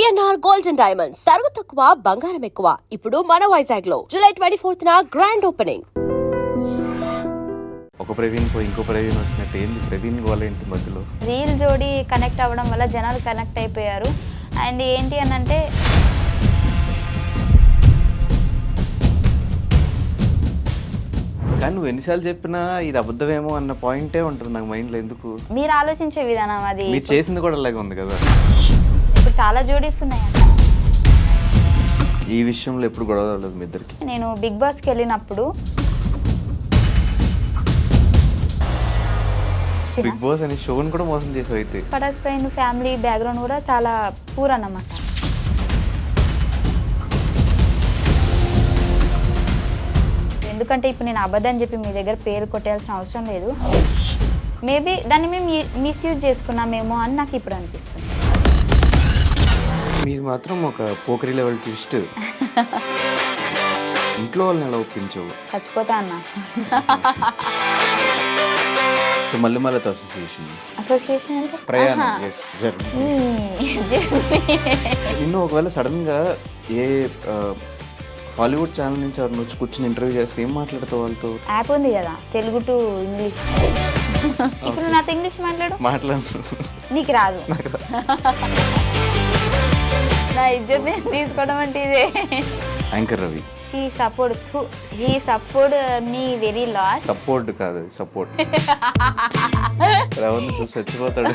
PNR gold and diamonds తరుగు తక్కువ బంగారం ఎక్కువ. ఇప్పుడు మన వైజాగ్ లో జూలై 24th గ్రాండ్ ఓపెనింగ్. ఒక ప్రవీణ్ పోయి ఇంకో ప్రవీణ్ వచ్చినట్టు ఏంది ప్రవీణ్ గోల ఏంటి మధ్యలో? రీల్ జోడి కనెక్ట్ అవ్వడం వల్ల జనాలు కనెక్ట్ అయిపోయారు. అండ్ ఏంటి అని అంటే కానీ నువ్వు ఎన్నిసార్లు చెప్పినా ఇది అబద్ధమేమో అన్న పాయింటే ఉంటుంది నాకు మైండ్లో. ఎందుకు మీరు ఆలోచించే విధానం అది. మీరు చేసింది కూడా అలాగే ఉంది కదా. ఇప్పుడు చాలా జోడీస్ ఉన్నాయంట. ఈ విషయంలో ఎప్పుడు గొడవ రాలేదు మీ ఇద్దరికి? నేను బిగ్ బాస్కి వెళ్ళినప్పుడు బిగ్ బాస్ అనే షోని కూడా మోసం చేసావు అయితే. పటాస్ పైన ఫ్యామిలీ బ్యాక్గ్రౌండ్ కూడా చాలా పూర్ అన్నమాట. ఎందుకంటే ఇప్పుడు నేను అబద్ధం చెప్పి మీ దగ్గర పేరు కొట్టేయాల్సిన అవసరం లేదు. మేబీ దాన్ని మేము మిస్యూజ్ చేసుకున్నామేమో అని నాకు ఇప్పుడు అనిపిస్తుంది. మీది మాత్రం ఒక పోకరీ లెవెల్ ట్విస్ట్. ఇంట్లో వాళ్ళని ఎలా ఒప్పించవు? చచ్చిపోతా అన్న. సో మళ్ళీ అసోసియేషన్ అంటే ప్రయాణం. నిన్ను ఒకవేళ సడన్ గా ఏ హాలీవుడ్ ఛానల్ నుంచి ఎవరిని వచ్చి కూర్చొని ఇంటర్వ్యూ చేస్తే ఏం మాట్లాడతావు వాళ్ళతో? యాప్ ఉంది కదా తెలుగు టు ఇంగ్లీష్. ఇప్పుడు నాతో ఇంగ్లీష్ మాట్లాడు. నీకు రాదు. నా ఇజ్జత్ తీసుకోవడం అంటే ఇదే. Anchor Ravi he support me very lot. Support కాదు సపోర్ట్. రవణ్ చూసి చచ్చిపోతాడు.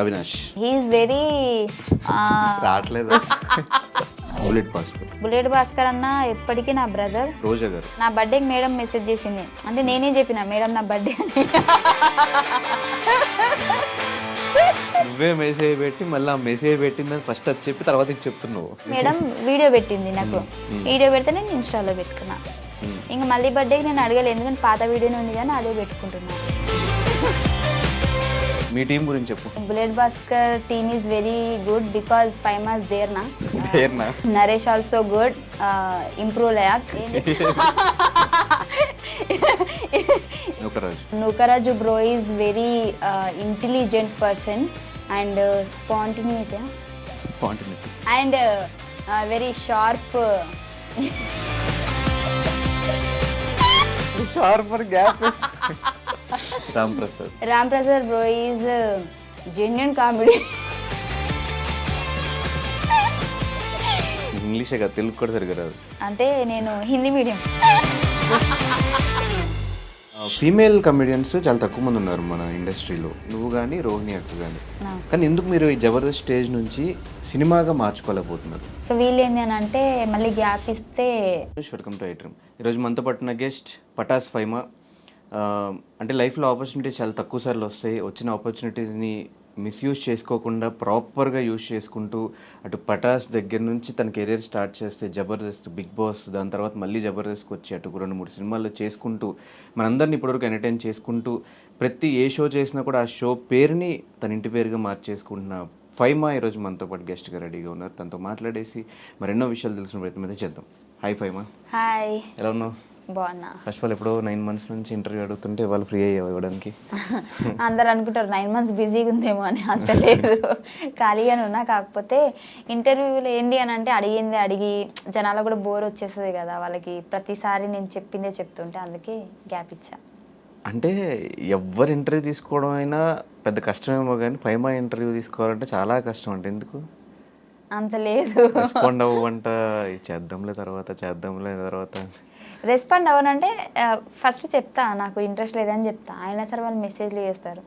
అవినాష్ హీఈస్ వెరీ రావట్లేదు. బుల్లెట్ భాస్కర్ అన్న ఎప్పటికీ నా బ్రదర్. రోజా గారు నా బర్త్డేకి మేడం మెసేజ్ చేసింది. అంటే నేనే చెప్పిన మేడం నా బర్త్డే అని. నువ్వే మెసేజ్ పెట్టి మళ్ళీ ఆ మెసేజ్ పెట్టిందని ఫస్ట్ అది చెప్పి తర్వాత ఇది చెప్తున్నావు. మేడం వీడియో పెట్టింది నాకు. వీడియో పెడితే నేను ఇన్స్టాలో పెట్టుకున్నా. ఇంకా మళ్ళీ బర్త్డేకి నేను అడగలేదు, ఎందుకంటే పాత వీడియోనే ఉంది కానీ అదే పెట్టుకుంటున్నాను. మీ టీం గురించి చెప్పు. Bullet Bhaskar team is very good because 5 months there na. Naresh also good. Improve layak. Nukaraju bro is very intelligent person and spontaneity and very sharp. Sharper gap is Ram Prasad bro is genuine comedy. ఇంగ్లీషే కదా, తెలుగు కూడా సరిగ్గా రాదు. అంటే నేను Hindi medium. Female comedians చాలా తక్కువ మంది ఉన్నారు మన ఇండస్ట్రీలో, నువ్వు కానీ రోహిణి అక్క కానీ. కానీ ఎందుకు మీరు ఈ జబర్దస్త్ స్టేజ్ నుంచి సినిమాగా మార్చుకోలేకపోతున్నారు? సో వీళ్ళు ఏంటి అని అంటే మళ్ళీ గ్యాప్ ఇస్తే. వెల్కమ్ టు ఐట్రమ్. ఈరోజు మనతో పట్టిన గెస్ట్ పటాస్ ఫైమా. అంటే లైఫ్లో ఆపర్చునిటీస్ చాలా తక్కువ సార్లు వస్తాయి. వచ్చిన ఆపర్చునిటీస్ని మిస్యూజ్ చేసుకోకుండా ప్రాపర్గా యూజ్ చేసుకుంటూ అటు పటాస్ దగ్గర నుంచి తన కెరీర్ స్టార్ట్ చేస్తే జబర్దస్త్, బిగ్ బాస్, దాని తర్వాత మళ్ళీ జబర్దస్త్కి వచ్చి అటు 2-3 సినిమాల్లో చేసుకుంటూ మనందరినీ ఇప్పటివరకు ఎంటర్టైన్ చేసుకుంటూ ప్రతి ఏ షో చేసినా కూడా ఆ షో పేరుని తన ఇంటి పేరుగా మార్చేసుకుంటున్న ఫైమా ఈరోజు మనతో పాటు గెస్ట్గా రెడీగా ఉన్నారు. తనతో మాట్లాడేసి మరెన్నో విషయాలు తెలిసిన ప్రయత్నం అయితే చేద్దాం. హాయ్ ఫైమా. హాయ్. ఎలా ఉన్నావు? బాగున్నా. ఫస్ట్ ఆఫ్ ఆల్ ఎప్పుడో 9 months నుంచి ఇంటర్వ్యూ అడుగుతుంటే వాళ్ళు ఫ్రీ అయ్యావు ఇవ్వడానికి. అందరు అనుకుంటారు 9 months బిజీగా ఉందేమో అని. అంత లేదు, ఖాళీగానే ఉన్నా. కాకపోతే ఇంటర్వ్యూలో ఏంటి అని అంటే అడిగి జనాలు కూడా బోర్ వచ్చేస్తుంది కదా వాళ్ళకి, ప్రతిసారి నేను చెప్పిందే చెప్తుంటే అందుకే గ్యాప్ ఇచ్చా. అంటే ఎవరు ఇంటర్వ్యూ తీసుకోవడం అయినా పెద్ద కష్టమేమో కానీ ఫైమా ఇంటర్వ్యూ తీసుకోవాలంటే చాలా కష్టం. అంటే ఎందుకు అంత లేదు? రెస్పాండ్ అవ్వంట, చేద్దాంలే తర్వాత రెస్పాండ్ అవ్వనంటే ఫస్ట్ చెప్తా నాకు ఇంట్రెస్ట్ లేదని చెప్తా. అయినా సరే వాళ్ళు మెసేజ్లు చేస్తారు.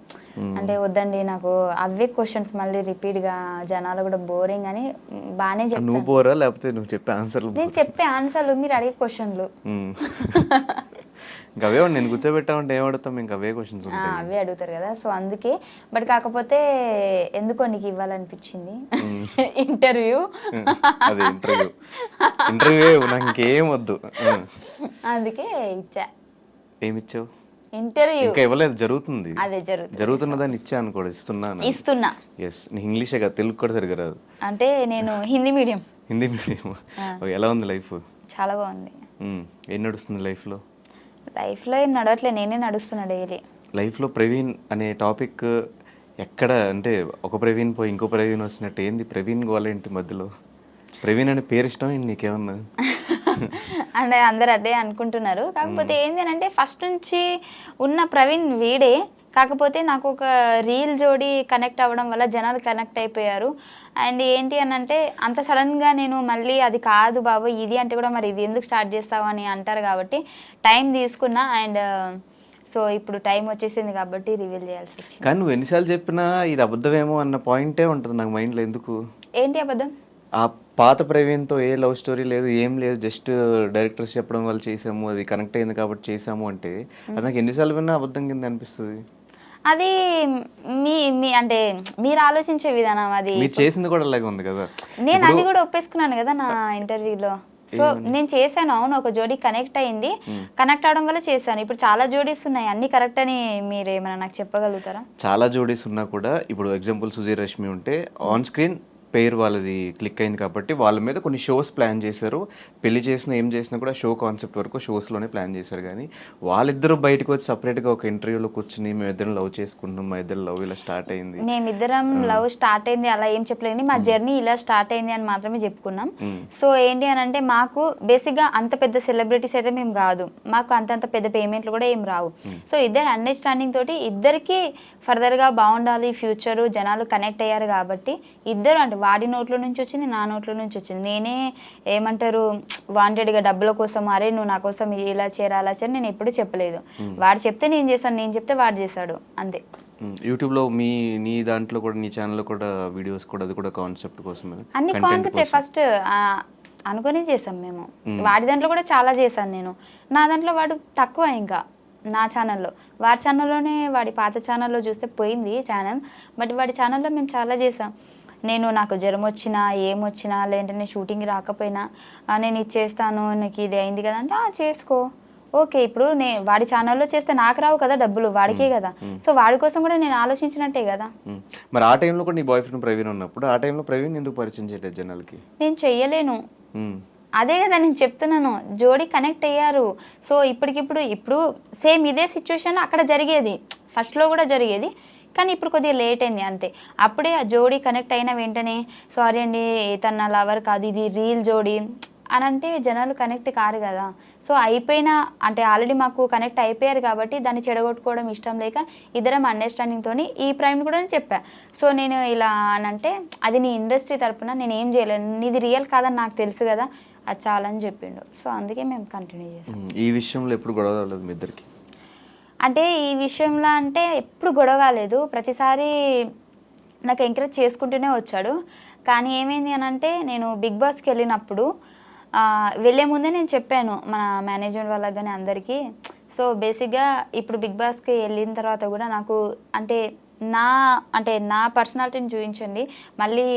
అంటే వద్దండి నాకు అవే క్వశ్చన్స్ మళ్ళీ రిపీట్గా, జనాలు కూడా బోరింగ్ అని బాగానే చెప్తాను. నువ్వు బోరా లేకపోతే నువ్వు చెప్పే ఆన్సర్లు? నేను చెప్పే ఆన్సర్లు, మీరు అడిగే క్వశ్చన్లు. ఇంకా అవే నేను కూర్చోబెట్టామంటే ఏం అడుగుతాం? ఇంకా అవే క్వశ్చన్స్ అవే అడుగుతారు కదా. సో అందుకే. బట్ కాకపోతే ఎందుకో నీకు ఇవ్వాలనిపించింది ఇంటర్వ్యూ. అదే ఇంటర్వ్యూ నాకు ఇంకేం వద్దు, అందుకే ఇచ్చా. ఏమిచ్చావు? ఇంటర్వ్యూ ఇంకా ఇవ్వలేదు, జరుగుతుంది. అదే జరుగుతున్నదాన్ని ఇచ్చా అనుకోడు. ఇస్తున్నా. ఎస్. నీ ఇంగ్లీషే కదా, తెలుగు కూడా సరిగ్గా రాదు. అంటే నేను హిందీ మీడియం. ఎలా ఉంది లైఫ్? చాలా బాగుంది. ఏం నడుస్తుంది లైఫ్లో? లైఫ్లో ఏం నడవట్లే, నేనే నడుస్తున్నా డైలీ. లైఫ్లో ప్రవీణ్ అనే టాపిక్ ఎక్కడ అంటే ఒక ప్రవీణ్ పోయి ఇంకో ప్రవీణ్ వచ్చినట్టు ఏంది ప్రవీణ్ గోలేంటి మధ్యలో? ప్రవీణ్ అనే పేరు ఇష్టం ఏంటి నీకేమన్నా? అంటే అందరు అదే అనుకుంటున్నారు. కాకపోతే ఏంటి అంటే ఫస్ట్ నుంచి ఉన్న ప్రవీణ్ వీడే. కాకపోతే నాకు ఒక రీల్ జోడి కనెక్ట్ అవ్వడం వల్ల జనాలు కనెక్ట్ అయిపోయారు. అండ్ ఏంటి అని అంటే అంత సడన్గా నేను మళ్ళీ అది కాదు బాబు ఇది అంటే కూడా మరి ఇది ఎందుకు స్టార్ట్ చేస్తావు అని అంటారు కాబట్టి టైం తీసుకున్నా. అండ్ సో ఇప్పుడు టైం వచ్చేసింది కాబట్టి రివీల్ చేయాల్సి వచ్చింది. కానీ నువ్వు ఎన్నిసార్లు చెప్పినా ఇది అబద్ధమేమో అన్న పాయింటే ఉంటుంది నాకు మైండ్లో. ఎందుకు? ఏంటి అబద్ధం? ఆ పాత ప్రవీణ్తో ఏ లవ్ స్టోరీ లేదు, ఏం లేదు, జస్ట్ డైరెక్టర్స్ చెప్పడం వల్ల చేసాము, అది కనెక్ట్ అయింది కాబట్టి చేసాము అంటే అది నాకు ఎన్నిసార్లు విన్నా అబద్ధం కింద అనిపిస్తుంది. అది మీ మీ అంటే మీరు ఆలోచించే విధానం. అది మీరు చేసింది కూడా అలాగే ఉంది కదా. నేను అది కూడా ఒప్పేసుకున్నాను కదా నా ఇంటర్వ్యూలో. సో నేను చేశాను, అవును, ఒక జోడీ కనెక్ట్ అయింది, కనెక్ట్ అవడం వల్ల చేశాను. ఇప్పుడు చాలా జోడీస్ ఉన్నాయి, అన్ని కరెక్ట్ అని మీరు ఏమైనా నాకు చెప్పగలుగుతారా? చాలా జోడీస్ ఉన్నా కూడా ఇప్పుడు ఎగ్జాంపుల్ సుధీర్ రష్మి ఉంటే ఆన్ స్క్రీన్ పేరు వాళ్ళది క్లిక్ అయింది కాబట్టి వాళ్ళ మీద కొన్ని షోస్ ప్లాన్ చేశారు. పెళ్లి చేసినా ఏం చేసినా కూడా షో కాన్సెప్ట్ వరకు షోస్లోనే ప్లాన్ చేశారు. కానీ వాళ్ళిద్దరూ బయటకు వచ్చి సపరేట్గా ఒక ఇంటర్వ్యూలో కూర్చుని మేమిద్దరం లవ్ చేసుకుంటున్నాం, మా ఇద్దరు లవ్ ఇలా స్టార్ట్ అయింది, మేమిద్దరం లవ్ స్టార్ట్ అయింది అలా ఏం చెప్పలేండి, మా జర్నీ ఇలా స్టార్ట్ అయింది అని మాత్రమే చెప్పుకున్నాం. సో ఏంటి అని అంటే మాకు బేసిక్గా అంత పెద్ద సెలబ్రిటీస్ అయితే మేము కాదు, మాకు అంతంత పెద్ద పేమెంట్లు కూడా ఏం రావు. సో ఇద్దరు అండర్స్టాండింగ్ తోటి ఇద్దరికి ఫర్దర్గా బాగుండాలి ఫ్యూచరు, జనాలు కనెక్ట్ అయ్యారు కాబట్టి ఇద్దరు అంటే వాడి నోట్లో నుంచి వచ్చింది, నా నోట్లో నుంచి వచ్చింది. నేనే ఏమంటారు వాంటెడ్గా డబ్బుల కోసం అరే నువ్వు నా కోసం ఇలా చేయరా అలా చేయరా నేను ఎప్పుడు చెప్పలేదు. వాడు చెప్తే నేను చేశాను, నేను చెప్తే వాడు చేశాడు, అంతే. యూట్యూబ్లో నీ దాంట్లో కూడా నీ ఛానల్లో కూడా వీడియోస్ కూడా అది కూడా కాన్సెప్ట్ కోసమే, అన్ని కాన్సెప్టే ఫస్ట్ అనుకుని చేసాం మేము. వాడి దాంట్లో కూడా చాలా చేశాను నేను, నా దాంట్లో వాడు తక్కువ. ఇంకా నా ఛానల్లో, వాడి ఛానల్లోనే వాడి పాత ఛానల్లో చూస్తే పోయింది ఛానల్, బట్ వాడి ఛానల్లో మేము చాలా చేసాం. నేను నాకు జ్వరం వచ్చినా ఏమొచ్చినా లేదంటే నేను షూటింగ్ రాకపోయినా నేను ఇది చేస్తాను, నీకు ఇది అయింది కదా అంటే చేసుకో ఓకే. ఇప్పుడు వాడి ఛానల్లో చేస్తే నాకు రావు కదా డబ్బులు, వాడికే కదా. సో వాడి కోసం కూడా నేను ఆలోచించినట్టే కదా. మరి ఆ టైంలో కూడా నీ బాయ్ ఫ్రెండ్ ప్రవీణ్ ఉన్నప్పుడు ఆ టైంలో ప్రవీణ్ ఎందుకు పరిచయం చేయలేదు జనాలకి? నేను చెయ్యలేను, అదే కదా నేను చెప్తున్నాను, జోడీ కనెక్ట్ అయ్యారు. సో ఇప్పుడు సేమ్ ఇదే సిచ్యువేషన్ అక్కడ జరిగేది, ఫస్ట్లో కూడా జరిగేది, కానీ ఇప్పుడు కొద్దిగా లేట్ అయింది అంతే. అప్పుడే ఆ జోడీ కనెక్ట్ అయిన వెంటనే సారీ అండి తన లవర్ కాదు ఇది రీల్ జోడీ అని అంటే జనాలు కనెక్ట్ కారు కదా. సో అయిపోయినా అంటే ఆల్రెడీ మాకు కనెక్ట్ అయిపోయారు కాబట్టి దాన్ని చెడగొట్టుకోవడం ఇష్టం లేక ఇద్దరం అండర్స్టాండింగ్తో ఈ ప్రైమ్ కూడా చెప్పా. సో నేను ఇలా అని అంటే అది నీ ఇండస్ట్రీ తరపున నేను ఏం చేయలేను, నీది రియల్ కాదని నాకు తెలుసు కదా, అది చాలని చెప్పిండు. సో అందుకే మేము కంటిన్యూ చేసాం. ఈ విషయంలో ఎప్పుడు గొడవ రాలేదు మీ ఇద్దరికి? అంటే ఈ విషయంలో అంటే ఎప్పుడు గొడవ కాలేదు, ప్రతిసారి నాకు ఎంకరేజ్ చేసుకుంటూనే వచ్చాడు. కానీ ఏమైంది అని అంటే నేను బిగ్ బాస్కి వెళ్ళినప్పుడు వెళ్ళే ముందే నేను చెప్పాను మన మేనేజ్మెంట్ వాళ్ళకి కానీ అందరికీ. సో బేసిక్గా ఇప్పుడు బిగ్ బాస్కి వెళ్ళిన తర్వాత కూడా నాకు నా పర్సనాలిటీని చూపించండి, మళ్ళీ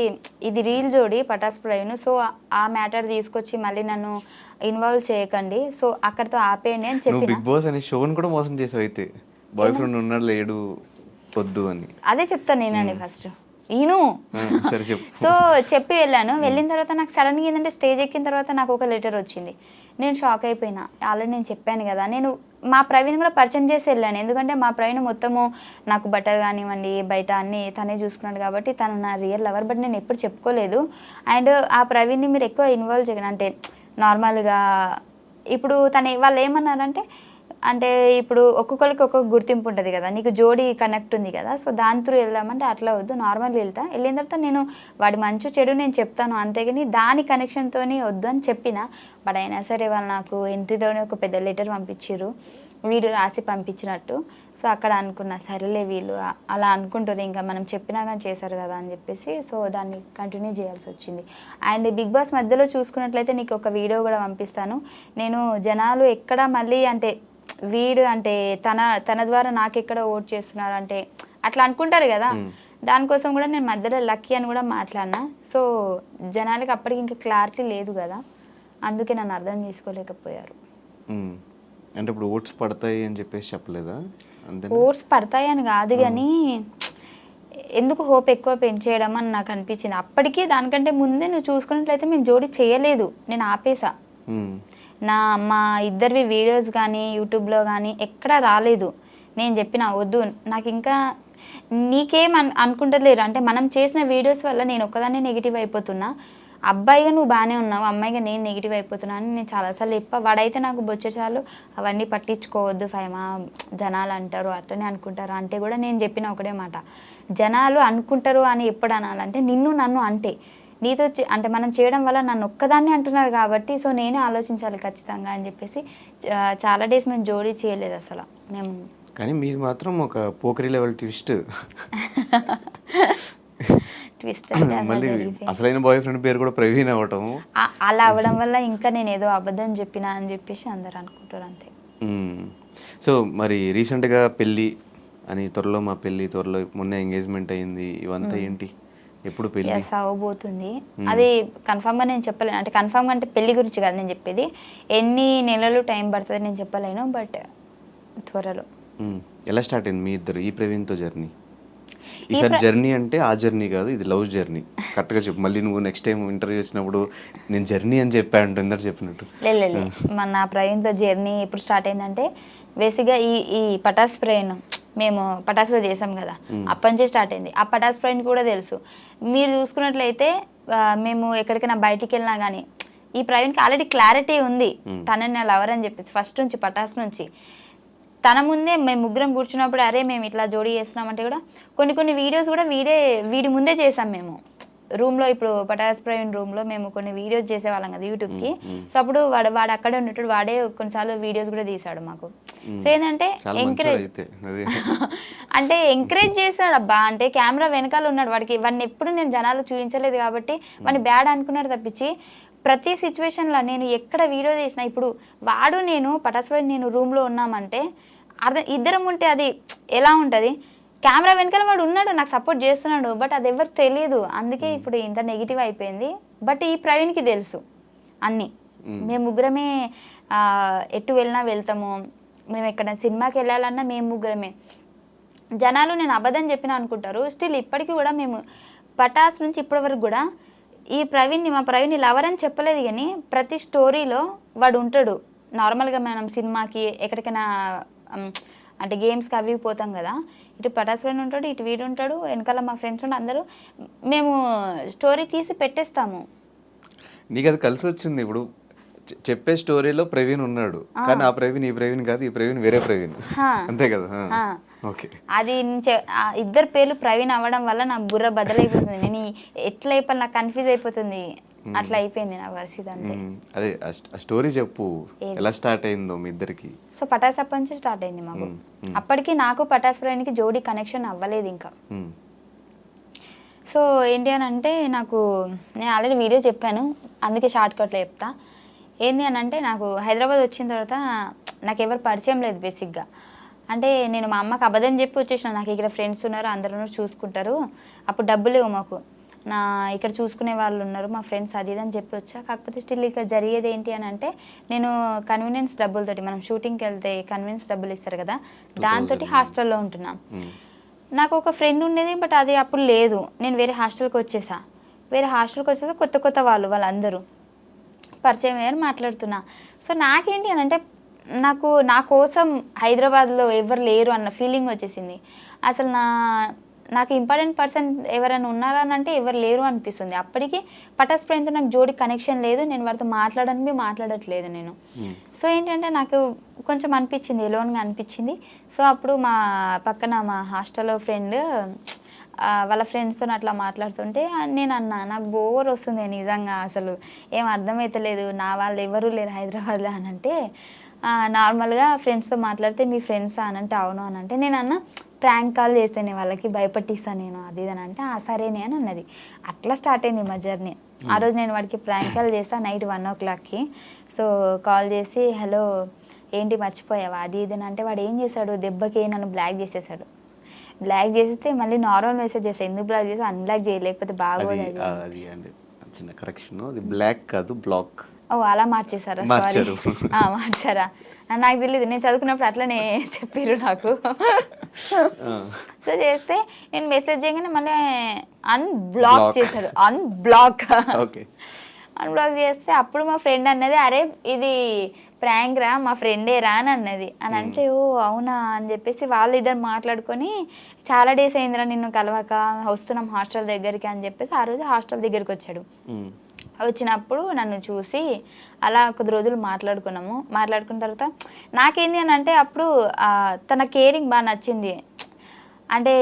ఇది రీల్ జోడి పటాస్ ప్రవీణ్, సో ఆ మ్యాటర్ తీసుకొచ్చి మళ్ళీ నన్ను ఇన్వాల్వ్ చేయకండి, సో అక్కడితో ఆపేయండి అని చెప్పి. బిగ్ బాస్ అనే షోని కూడా మోసం చేసావు అయితే, బాయ్ ఫ్రెండ్ ఉన్నాడు లేడు వద్దు అని. అదే చెప్తాను నేనండి ఫస్ట్ ఈను. సరే చెప్పు. సో చెప్పి వెళ్ళాను, వెళ్ళిన తర్వాత నాకు సడన్గా ఏంటంటే స్టేజ్ ఎక్కిన తర్వాత నాకు ఒక లెటర్ వచ్చింది. నేను షాక్ అయిపోయినా, ఆల్రెడీ నేను చెప్పాను కదా, నేను మా ప్రవీణ్ కూడా పరిచయం చేసి వెళ్ళాను. ఎందుకంటే మా ప్రవీణ్ మొత్తము నాకు బట్టలు కానివ్వండి బయట అన్నీ తనే చూసుకున్నాడు కాబట్టి తను నా రియల్ లవర్, బట్ నేను ఎప్పుడు చెప్పుకోలేదు. అండ్ ఆ ప్రవీణ్ని మీరు ఎక్కువ ఇన్వాల్వ్ చేయకండి అంటే నార్మల్గా ఇప్పుడు వాళ్ళు ఏమన్నారంటే అంటే ఇప్పుడు ఒక్కొక్కరికి ఒక్కొక్క గుర్తింపు ఉంటుంది కదా, నీకు జోడీ కనెక్ట్ ఉంది కదా, సో దాని త్రూ వెళ్దామంటే అట్లా వద్దు, నార్మల్గా వెళ్ళిన తర్వాత నేను వాడి మంచి చెడు నేను చెప్తాను అంతేగాని దాని కనెక్షన్తో వద్దు అని చెప్పిన. బట్ అయినా సరే వాళ్ళు నాకు ఎంట్రీలోనే ఒక పెద్ద లెటర్ పంపించారు, వీడు రాసి పంపించినట్టు. సో అక్కడ అనుకున్నా సరేలే వీళ్ళు అలా అనుకుంటారు ఇంకా మనం చెప్పినా కానీ చేశారు కదా అని చెప్పేసి సో దాన్ని కంటిన్యూ చేయాల్సి వచ్చింది. అండ్ బిగ్ బాస్ మధ్యలో చూసుకున్నట్లయితే నీకు ఒక వీడియో కూడా పంపిస్తాను. నేను జనాలు ఎక్కడ మళ్ళీ అంటే వీడు అంటే తన ద్వారా నాకు ఎక్కడ ఓట్ చేస్తున్నారు అంటే అట్లా అనుకుంటారు కదా, దానికోసం కూడా నేను మధ్యలో లక్కీ అని కూడా మాట్లాడినా. సో జనాలకి అప్పటికి ఇంకా క్లారిటీ లేదు కదా, అందుకే నన్ను అర్థం చేసుకోలేకపోయారు. అంటే ఇప్పుడు ఓట్స్ పడతాయి అని చెప్పేసి చెప్పలేదా? ఓట్స్ పడతాయి అని కాదు కానీ ఎందుకు హోప్ ఎక్కువ పెంచేయడం అని నాకు అనిపించింది. అప్పటికి దానికంటే ముందే నువ్వు చూసుకున్నట్లయితే మేము జోడీ చేయలేదు, నేను ఆపేసా. మా ఇద్దరివి వీడియోస్ కానీ యూట్యూబ్లో కానీ ఎక్కడా రాలేదు. నేను చెప్పిన వద్దు నాకు ఇంకా నీకేం అనుకుంటలేరు అంటే మనం చేసిన వీడియోస్ వల్ల నేను ఒక్కదాన్నే నెగిటివ్ అయిపోతున్నా, అబ్బాయిగా నువ్వు బాగానే ఉన్నావు, అమ్మాయిగా నేను నెగిటివ్ అయిపోతున్నా అని నేను చాలాసార్లు వాడైతే నాకు బొచ్చేసార్లు అవన్నీ పట్టించుకోవద్దు ఫైమా, జనాలు అంటారు అట్లనే అనుకుంటారు అంటే కూడా నేను చెప్పిన ఒకటే మాట, జనాలు అనుకుంటారు అని ఎప్పుడు అనాలంటే నన్ను అంటే నీతో అంటే మనం చేయడం వల్ల నన్ను ఒక్కదాన్ని అంటున్నారు కాబట్టి సో నేనే ఆలోచించాలి ఖచ్చితంగా అని చెప్పేసి చాలా డేస్ మేము జోడీ చేయలేదు అసలు మేము. కానీ మీది మాత్రం ఒక పోకరి లెవెల్ ట్విస్ట్. ట్విస్ట్ మళ్ళీ అసలైన బాయ్ ఫ్రెండ్ పేరు కూడా ప్రవీణ్ అవ్వటం, అలా అవ్వడం వల్ల ఇంకా నేను ఏదో అబద్ధం చెప్పినా అని చెప్పేసి అందరు అనుకుంటారు అంతే. సో మరి రీసెంట్గా పెళ్ళి అని, త్వరలో మా పెళ్ళి, త్వరలో మొన్న ఎంగేజ్మెంట్ అయింది, ఇవంతా ఏంటి, ఎప్పుడు పెళ్ళి? అవబోతుంది అది కన్ఫామ్ గా నేను చెప్పలేను, అంటే కన్ఫామ్ గా అంటే పెళ్లి గురించి కాదు నేను చెప్పేది, ఎన్ని నెలలు టైం పడుతుంది నేను చెప్పలేను, బట్ త్వరలో. ఎలా స్టార్ట్ అయింది మీ ఇద్దరు ఈ ప్రవీణ్తో జర్నీ? ఈసారి జర్నీ అంటే ఆ జర్నీ కాదు, ఇది లవ్ జర్నీ. కరెక్ట్గా చెప్పు, మళ్ళీ నువ్వు నెక్స్ట్ టైం ఇంటర్వ్యూ చేసినప్పుడు నేను జర్నీ అని చెప్పాను ఇందరు చెప్పినట్టు. లేదు మన ప్రవీణ్తో జర్నీ ఎప్పుడు స్టార్ట్ అయిందంటే బేసిక్గా ఈ పటాస్ ప్రయాణం మేము పటాస్లో చేసాం కదా, అప్పటి నుంచే స్టార్ట్ అయింది. ఆ పటాస్ ఫ్రెండ్ కూడా తెలుసు. మీరు చూసుకున్నట్లయితే మేము ఎక్కడికైనా బయటికి వెళ్ళినా కానీ ఈ ప్రవీణ్కి ఆల్రెడీ క్లారిటీ ఉంది తనని నా లవర్ అని చెప్పేసి ఫస్ట్ నుంచి, పటాస్ నుంచి. తన ముందే మేము ముగ్గురం కూర్చున్నప్పుడు అరే మేము ఇట్లా జోడీ చేస్తున్నామంటే కూడా కొన్ని వీడియోస్ కూడా వీడి ముందే చేసాం మేము రూమ్లో. ఇప్పుడు పటాస్ ప్రవీణ్ రూమ్లో మేము కొన్ని వీడియోస్ చేసేవాళ్ళం కదా యూట్యూబ్కి. సో అప్పుడు వాడు అక్కడే ఉన్నట్టు వాడే కొన్నిసార్లు వీడియోస్ కూడా తీసాడు మాకు. సో ఏంటంటే ఎంకరేజ్ చేశాడు అబ్బా, అంటే కెమెరా వెనకాల ఉన్నాడు, వాడిని ఎప్పుడు నేను జనాలు చూపించలేదు కాబట్టి వాడిని బ్యాడ్ అనుకున్నాడు తప్పించి ప్రతి సిచ్యువేషన్లో నేను ఎక్కడ వీడియో చేసినా, ఇప్పుడు వాడు నేను పటాస్ ప్రవీణ్ నేను రూమ్లో ఉన్నామంటే ఇద్దరం ఉంటే అది ఎలా ఉంటుంది, కెమెరా వెనకాల వాడు ఉన్నాడు నాకు సపోర్ట్ చేస్తున్నాడు, బట్ అది ఎవరికి తెలియదు. అందుకే ఇప్పుడు ఇంత నెగిటివ్ అయిపోయింది. బట్ ఈ ప్రవీణ్కి తెలుసు అన్నీ. మేము ముగ్గురమే ఎటు వెళ్ళినా వెళ్తాము, మేము ఎక్కడ సినిమాకి వెళ్ళాలన్నా మేము ముగ్గురమే. జనాలు నేను అబద్ధం చెప్పిన అనుకుంటారు, స్టిల్ ఇప్పటికీ కూడా మేము పటాస్ నుంచి ఇప్పటి వరకు కూడా మా ప్రవీణ్ని లవర్ అని చెప్పలేదు, కానీ ప్రతి స్టోరీలో వాడు ఉంటాడు. నార్మల్గా మనం సినిమాకి ఎక్కడికైనా అంటే గేమ్స్కి అవి పోతాం కదా, ఇటు పటాస్ ఫ్రెండ్ ఉంటాడు, ఇటు వీడు ఉంటాడు, వెనకాల మా ఫ్రెండ్స్ ఉంటాడు, అందరూ మేము స్టోరీ తీసి పెట్టేస్తాము. నీకు అది కలిసి వచ్చింది. ఇప్పుడు చెప్పే స్టోరీలో ప్రవీణ్ ఉన్నాడు, కానీ ఆ ప్రవీణ్ ఈ ప్రవీణ్ కాదు, ఈ ప్రవీణ్ వేరే ప్రవీణ్, అంతే కదా? ఓకే. అది ఇద్దరు పేర్లు ప్రవీణ్ అవ్వడం వల్ల నా బుర్ర బదలైపోతుంది, నేను ఎట్లా అయిపోయి నాకు కన్ఫ్యూజ్ అయిపోతుంది, అట్లా అయిపోయింది నా పరిస్థితి అంతే. అదే ఆ స్టోరీ చెప్పు, ఎలా స్టార్ట్ అయిందో మీ ఇద్దరికి? సో పటాస్ అప్పటి నుంచి స్టార్ట్ అయింది మాకు. అప్పటికి నాకు పటాస్ ఫ్రెండ్కి జోడీ కనెక్షన్ అవ్వలేదు ఇంకా. సో ఏంటి అని అంటే నాకు నేను ఆల్రెడీ వీడియో చెప్పాను, అందుకే షార్ట్ కట్లో చెప్తా. ఏంటి అని అంటే నాకు హైదరాబాద్ వచ్చిన తర్వాత నాకు ఎవరు పరిచయం లేదు బేసిక్గా. అంటే నేను మా అమ్మకి అబద్ధం చెప్పి వచ్చేసిన, నాకు ఇక్కడ ఫ్రెండ్స్ ఉన్నారు అందరూ చూసుకుంటారు, అప్పుడు డబ్బులు లేవు మాకు, ఇక్కడ చూసుకునే వాళ్ళు ఉన్నారు మా ఫ్రెండ్స్ అది అని చెప్పి వచ్చా. కాకపోతే స్టిల్ ఇక్కడ జరిగేది ఏంటి అని అంటే నేను కన్వీనియన్స్ డబ్బులతోటి, మనం షూటింగ్కి వెళ్తే కన్వీనియన్స్ డబ్బులు ఇస్తారు కదా, దాంతో హాస్టల్లో ఉంటున్నాం. నాకు ఒక ఫ్రెండ్ ఉండేది, బట్ అది అప్పుడు లేదు, నేను వేరే హాస్టల్కి వచ్చేసా. కొత్త వాళ్ళందరూ పరిచయం అయ్యారు, మాట్లాడుతున్నా. సో నాకేంటి అని అంటే నా కోసం హైదరాబాద్లో ఎవరు లేరు అన్న ఫీలింగ్ వచ్చేసింది. అసలు నాకు ఇంపార్టెంట్ పర్సన్ ఎవరైనా ఉన్నారా అని అంటే ఎవరు లేరు అనిపిస్తుంది. అప్పటికి పటాస్ ఫ్రెండ్తో నాకు జోడి కనెక్షన్ లేదు, నేను వారితో మాట్లాడట్లేదు నేను. సో ఏంటంటే నాకు కొంచెం అనిపించింది, ఎలోన్గా అనిపించింది. సో అప్పుడు మా పక్కన మా హాస్టల్లో ఫ్రెండ్ వాళ్ళ ఫ్రెండ్స్తో అట్లా మాట్లాడుతుంటే నేను అన్నా, నాకు బోర్ వస్తుంది నిజంగా, అసలు ఏం అర్థమవుతలేదు, నా వాళ్ళు ఎవరు లేరు హైదరాబాద్లో అని అంటే, నార్మల్గా ఫ్రెండ్స్తో మాట్లాడితే మీ ఫ్రెండ్సా అని అంటే అవును అని అంటే, నేను అన్న ప్రాంక్ కాల్ చేస్తేనే వాళ్ళకి భయపట్టిస్తాను నేను అది అని అంటే సరేనే అని అన్నది. అట్లా స్టార్ట్ అయింది మా జర్నీ. ఆ రోజు నేను వాడికి ప్రాంక్ కాల్ చేస్తాను నైట్ 1 o'clockకి. సో కాల్ చేసి హలో ఏంటి మర్చిపోయావా అది ఇది అని అంటే, వాడు ఏం చేశాడు దెబ్బకి నన్ను బ్లాక్ చేసేసాడు. బ్లాక్ చేస్తే మళ్ళీ నార్మల్ మెసేజ్ చేస్తాను, ఎందుకు బ్లాక్ చేసి అన్బ్లాక్ చేయలేకపోతే బాగోదు అది చిన్న కరెక్షన్, అది బ్లాక్ కాదు బ్లాక్. ఓ అలా మార్చేసారా? సారీ మార్చారా, నాకు తెలియదు, నేను చదువుకున్నప్పుడు అట్లనే చెప్పారు నాకు. సో చేస్తే నేను మెసేజ్ చేయగానే మళ్ళీ అన్బ్లాక్ చేశాడు, అన్బ్లాక్. అన్బ్లాక్ చేస్తే అప్పుడు మా ఫ్రెండ్ అన్నది అరే ఇది ప్రాంక్ రా మా ఫ్రెండే రా అని అన్నది. అని అంటే ఓ అవునా అని చెప్పేసి వాళ్ళు ఇద్దరు మాట్లాడుకొని చాలా డేస్ అయిందిరా నిన్ను కలవక, వస్తున్నాం హాస్టల్ దగ్గరికి అని చెప్పేసి ఆ రోజు హాస్టల్ దగ్గరికి వచ్చాడు. వచ్చినప్పుడు నన్ను చూసి అలా కొద్ది రోజులు మాట్లాడుకున్నాము. మాట్లాడుకున్న తర్వాత నాకేంది అని అంటే అప్పుడు తన కేరింగ్ బాగా నచ్చింది. అంటే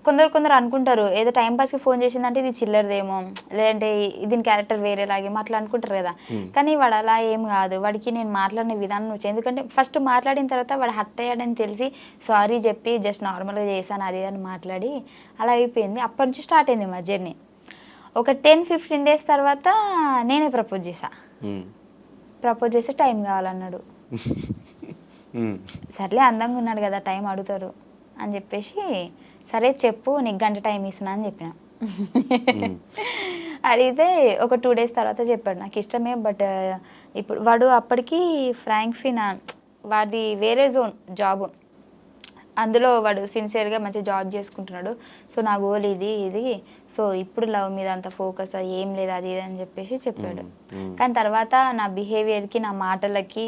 కొందరు అనుకుంటారు ఏదో టైంపాస్కి ఫోన్ చేసిందంటే ఇది చిల్లరదేమో, లేదంటే దీని క్యారెక్టర్ వేరేలాగేమో అట్లా అనుకుంటారు కదా. కానీ వాడు అలా ఏం కాదు. వాడికి నేను మాట్లాడిన విధానం వచ్చి, ఎందుకంటే ఫస్ట్ మాట్లాడిన తర్వాత వాడు హర్ట్ అయ్యాడని తెలిసి సారీ చెప్పి జస్ట్ నార్మల్గా చేశాను అది అని మాట్లాడి అలా అయిపోయింది. అప్పటి నుంచి స్టార్ట్ అయింది మా జర్నీ. ఒక 10-15 డేస్ తర్వాత నేనే ప్రపోజ్ చేశా. ప్రపోజ్ చేస్తే టైం కావాలన్నాడు. సర్లే అందంగా ఉన్నాడు కదా టైం అడుగుతారు అని చెప్పేసి సరే చెప్పు నీకు గంట టైం ఇస్తున్నా అని చెప్పిన. అడిగితే ఒక 2 డేస్ తర్వాత చెప్పాడు నాకు ఇష్టమే, బట్ ఇప్పుడు వాడు అప్పటికి ఫ్రాంక్ఫిన్ వాడిది వేరే జోన్ జాబ్, అందులో వాడు సిన్సియర్గా మంచి జాబ్ చేసుకుంటున్నాడు. సో నా గోల్ ఇది సో ఇప్పుడు లవ్ మీద అంత ఫోకస్ ఏం లేదు అది ఇది అని చెప్పేసి చెప్పాడు. కానీ తర్వాత నా బిహేవియర్కి, నా మాటలకి,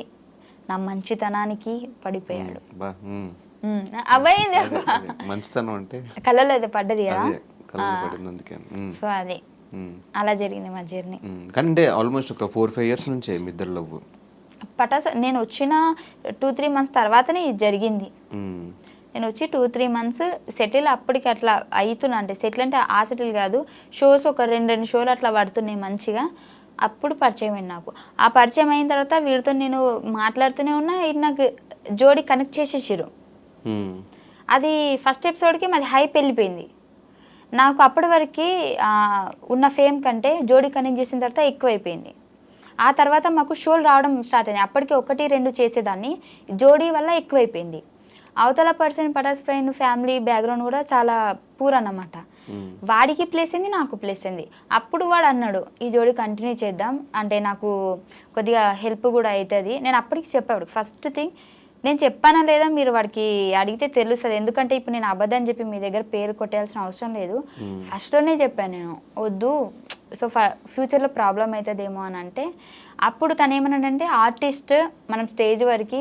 నా మంచితనానికి పడిపోయాడు. అబ్బాయింది మంచితనం అంటే కళ్ళలో అయితే పడ్డది కదా. సో అది అలా జరిగింది మా జర్నీ. కానీ అంటే ఆల్మోస్ట్ ఒక 4-5 ఇయర్స్ నుంచే మీ ఇద్దరు లవ్. పటాస్ నేను వచ్చిన 2-3 మంత్స్ తర్వాతనే ఇది జరిగింది. నేను వచ్చి 2-3 మంత్స్ సెటిల్ అప్పటికి అట్లా అవుతున్నా. అంటే సెటిల్ అంటే ఆ సెటిల్ కాదు, షోస్ ఒక 2 షోలు అట్లా పడుతున్నాయి మంచిగా. అప్పుడు పరిచయం అయింది నాకు. ఆ పరిచయం అయిన తర్వాత వీడితో నేను మాట్లాడుతూనే ఉన్నా. ఇది నాకు జోడీ కనెక్ట్ చేసేసారు. అది ఫస్ట్ ఎపిసోడ్కి మాది హైప్ వెళ్ళిపోయింది. నాకు అప్పటి వరకు ఉన్న ఫేమ్ కంటే జోడీ కనెక్ట్ చేసిన తర్వాత ఎక్కువైపోయింది. ఆ తర్వాత మాకు షోలు రావడం స్టార్ట్ అయింది. అప్పటికి 1-2 చేసేదాన్ని, జోడీ వల్ల ఎక్కువైపోయింది. అవతల person Patas friend family background కూడా చాలా పూర్ అన్నమాట. వాడికి ప్లేస్ అయింది, నాకు ప్లేస్ అయింది. అప్పుడు వాడు అన్నాడు ఈ జోడీ కంటిన్యూ చేద్దాం, అంటే నాకు కొద్దిగా హెల్ప్ కూడా అవుతుంది. నేను అప్పటికి చెప్పాడు ఫస్ట్ థింగ్, నేను చెప్పానా లేదా మీరు వాడికి అడిగితే తెలుస్తుంది. ఎందుకంటే ఇప్పుడు నేను అబద్ధం చెప్పి మీ దగ్గర పేరు కొట్టేయాల్సిన అవసరం లేదు. ఫస్ట్లోనే చెప్పాను నేను వద్దు, సో ఫ్యూచర్లో ప్రాబ్లం అవుతుందేమో అని. అంటే అప్పుడు తను ఏమన్నాడంటే ఆర్టిస్ట్ మనం స్టేజ్ వరకు